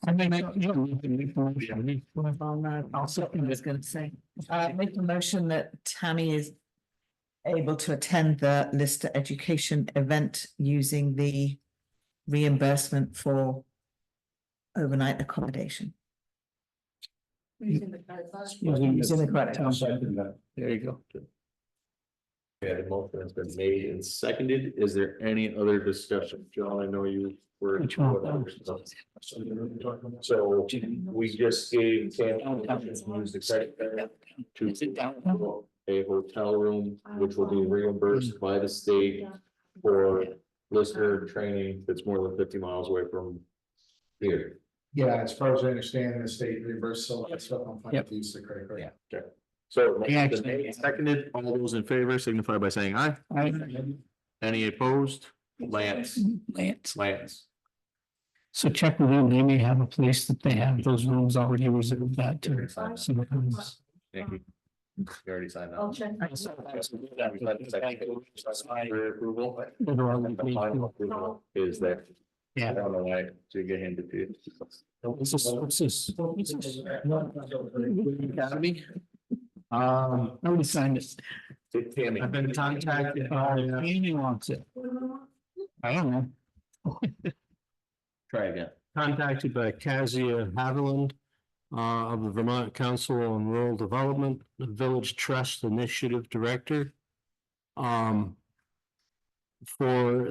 I think, you can make the motion. I'll second, I was gonna say, make a motion that Tammy is able to attend the Lister Education event using the reimbursement for overnight accommodation. using the credit card. Using the credit card. There you go. Yeah, the motion has been made and seconded. Is there any other discussion? John, I know you were. Which one? So we just gave Tam to use the credit card to a hotel room, which will be reimbursed by the state for Lister training that's more than 50 miles away from here. Yeah, as far as I understand, the state reimburses all that stuff on Yep. final use the credit card. Yeah. So, Yeah, actually- made, seconded, all those in favor signify by saying aye. Any opposed? Lance, Lance. So check with them, they may have a place that they have those rooms already reserved that too. So it was- Thank you. You already signed I'll that. check. Approval. Literally, Approval is there. I Yeah. don't know why to get him to do. What's this? Academy? Nobody signed it. Tammy. I've been contacted Amy wants it. I don't know. Try again. contacted by Kazia Haviland of the Vermont Council on Rural Development, the Village Trust Initiative Director. For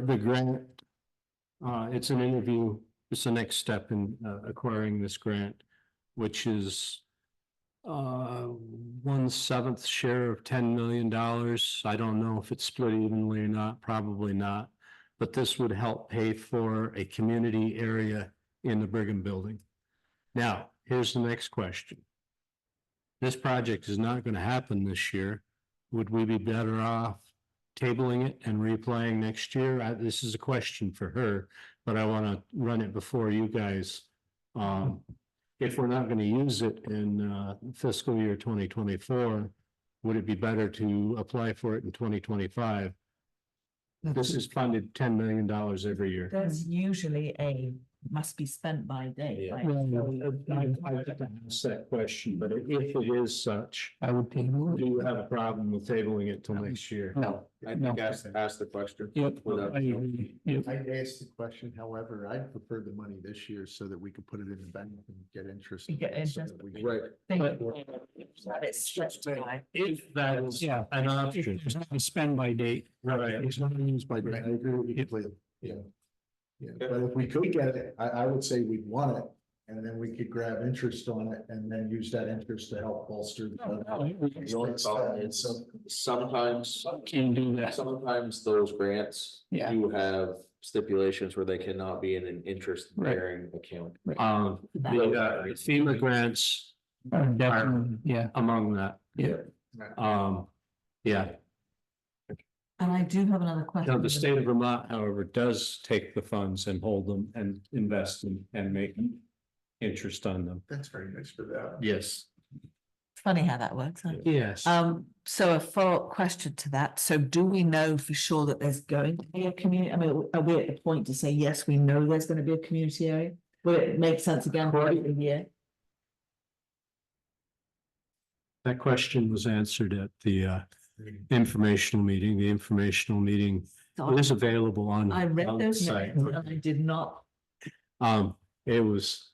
the grant. It's an interview, it's the next step in acquiring this grant, which is 1/7 share of $10 million. I don't know if it's split evenly or not, probably not. But this would help pay for a community area in the Brigham Building. Now, here's the next question. This project is not going to happen this year. Would we be better off tabling it and replaying next year? This is a question for her, but I want to run it before you guys. If we're not going to use it in fiscal year 2024, would it be better to apply for it in 2025? This is funded $10 million every year. There's usually a must be spent by date. right? I've asked that question, but if it is such, I would table do it. you have a problem with tabling it till next year? No. I No. think ask the question. Yep. Without- I agree. Yep. I asked the question, however, I'd prefer the money this year so that we could put it in the bank and get interest. You get so that interest. we- Right. Think But- that it's stretched by. If that is Yeah. an If option, there's not a spend by date. right? It's not used by, I agree with you completely, yeah. Yeah, but if we could get it, I would say we'd want it, and then we could grab interest on it and then use that interest to help bolster. The only problem is sometimes, Can't do that. sometimes those grants Yeah. do have stipulations where they cannot be in an interest bearing account. The FEMA grants Definitely, yeah. among that. Yeah. Yeah. And I do have another question. Now, the state of Vermont, however, does take the funds and hold them and invest in and make interest on them. That's very nice for that. Yes. Funny how that works, huh? Yes. So a follow-up question to that. So do we know for sure that there's going to be a community? I mean, are we at the point to say, yes, we know there's going to be a community area? Will it make sense again for the year? That question was answered at the informational meeting. The informational meeting So is available on. I read on the those site. minutes and I did not. It was,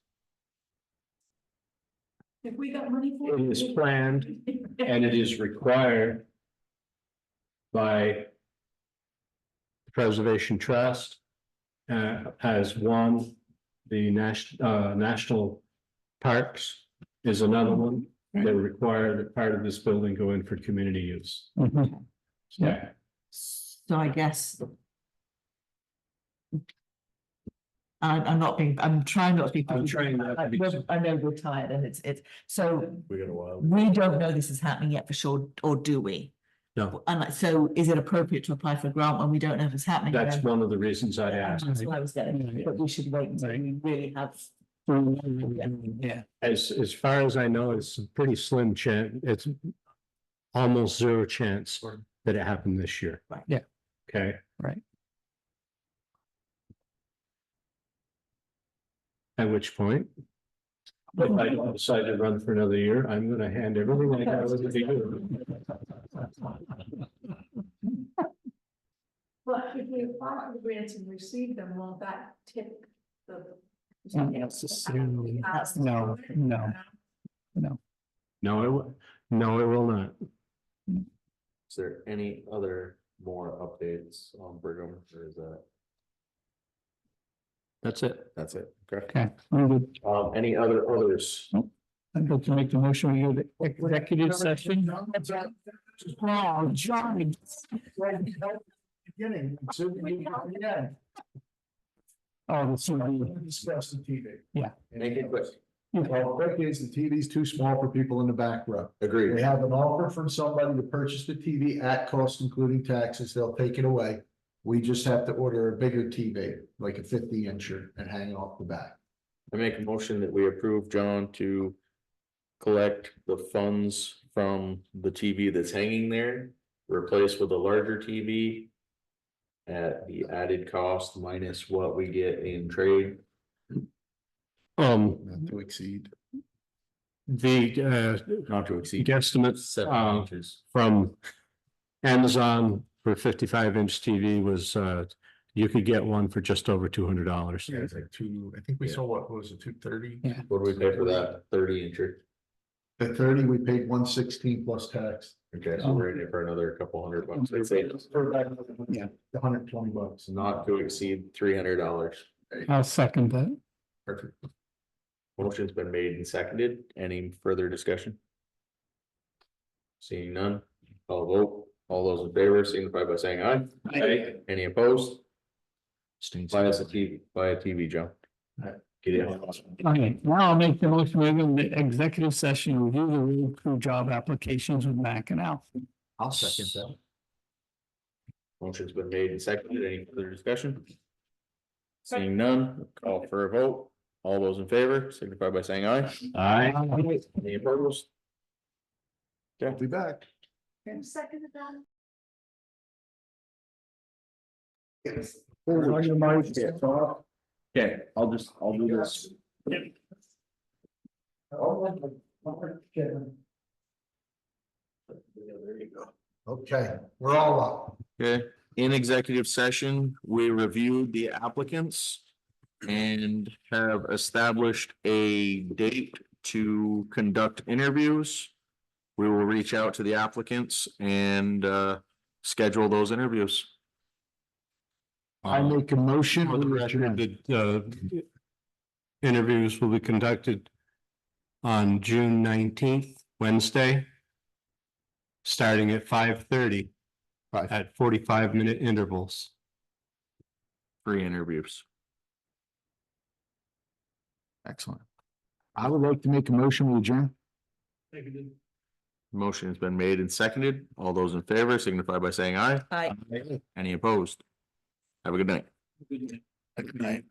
If we got money for it is planned and it is required by the Preservation Trust as one, the national parks is another one. They require that part of this building go in for community use. Mhm. Yeah. So I guess. I'm not being, I'm trying not to be. I'm trying not to be- I know we're tired and it's, so We got a while. we don't know this is happening yet for sure, or do we? No. And like, so is it appropriate to apply for a grant when we don't know if it's happening? That's then? one of the reasons I asked. That's what I was getting, but we should wait until we really have. Yeah. As far as I know, it's a pretty slim chance, it's almost zero chance that it happened this year. Right. Yeah. Okay. Right. At which point, if I don't decide to run for another year, I'm gonna hand everything I got over to you. But if we apply for the grants and receive them, won't that tip the? Not necessarily. That's- No, no. No, no, it will not. Is there any other more updates on Brigham or is that? That's it. That's it. Okay. Okay, I'm good. Any others? I'd like to make the motion, we go to executive session. Oh, John. beginning. Yeah. Oh, the TV. Discuss the TV. Yeah. Make it quick. Well, quick is the TV's too small for people in the back row. Agreed. They have an offer from somebody to purchase the TV at cost, including taxes. They'll take it away. We just have to order a bigger TV, like a 50-incher, and hang it off the back. I make a motion that we approve John to collect the funds from the TV that's hanging there, replace with a larger TV at the added cost minus what we get in trade. Not to exceed. The Not to exceed guesstimate 7 inches. from Amazon for 55-inch TV was you could get one for just over $200. Yeah, it's like I think we saw what was it, 230? Yeah. What do we pay for that 30-incher? At 30, we paid 116 plus tax. Okay, so we're in it for another couple $100. I'd say Yeah, $120. not to exceed $300. I'll second that. Perfect. Motion's been made and seconded. Any further discussion? Seeing none, I'll vote. All those in favor signify by saying aye. Aye. Any opposed? Buy us a TV, buy a TV, Joe. Get it. Okay, now I'll make the motion, we're in the executive session, review the road crew job applications with Mac and Al. I'll second that. Motion's been made and seconded. Any further discussion? Seeing none, call for a vote. All those in favor signify by saying aye. Aye. Any opposed? I'll be back. And second of that. Okay, I'll do this. Okay, we're all up. Okay, in executive session, we reviewed the applicants and have established a date to conduct interviews. We will reach out to the applicants and schedule those interviews. I make a motion. For the record, that interviews will be conducted on June 19th, Wednesday, starting at 5:30 at 45-minute intervals. 3 interviews. Excellent. I would like to make a motion with adjourn. Motion has been made and seconded. All those in favor signify by saying aye. Aye. Any opposed? Have a good night. Good night.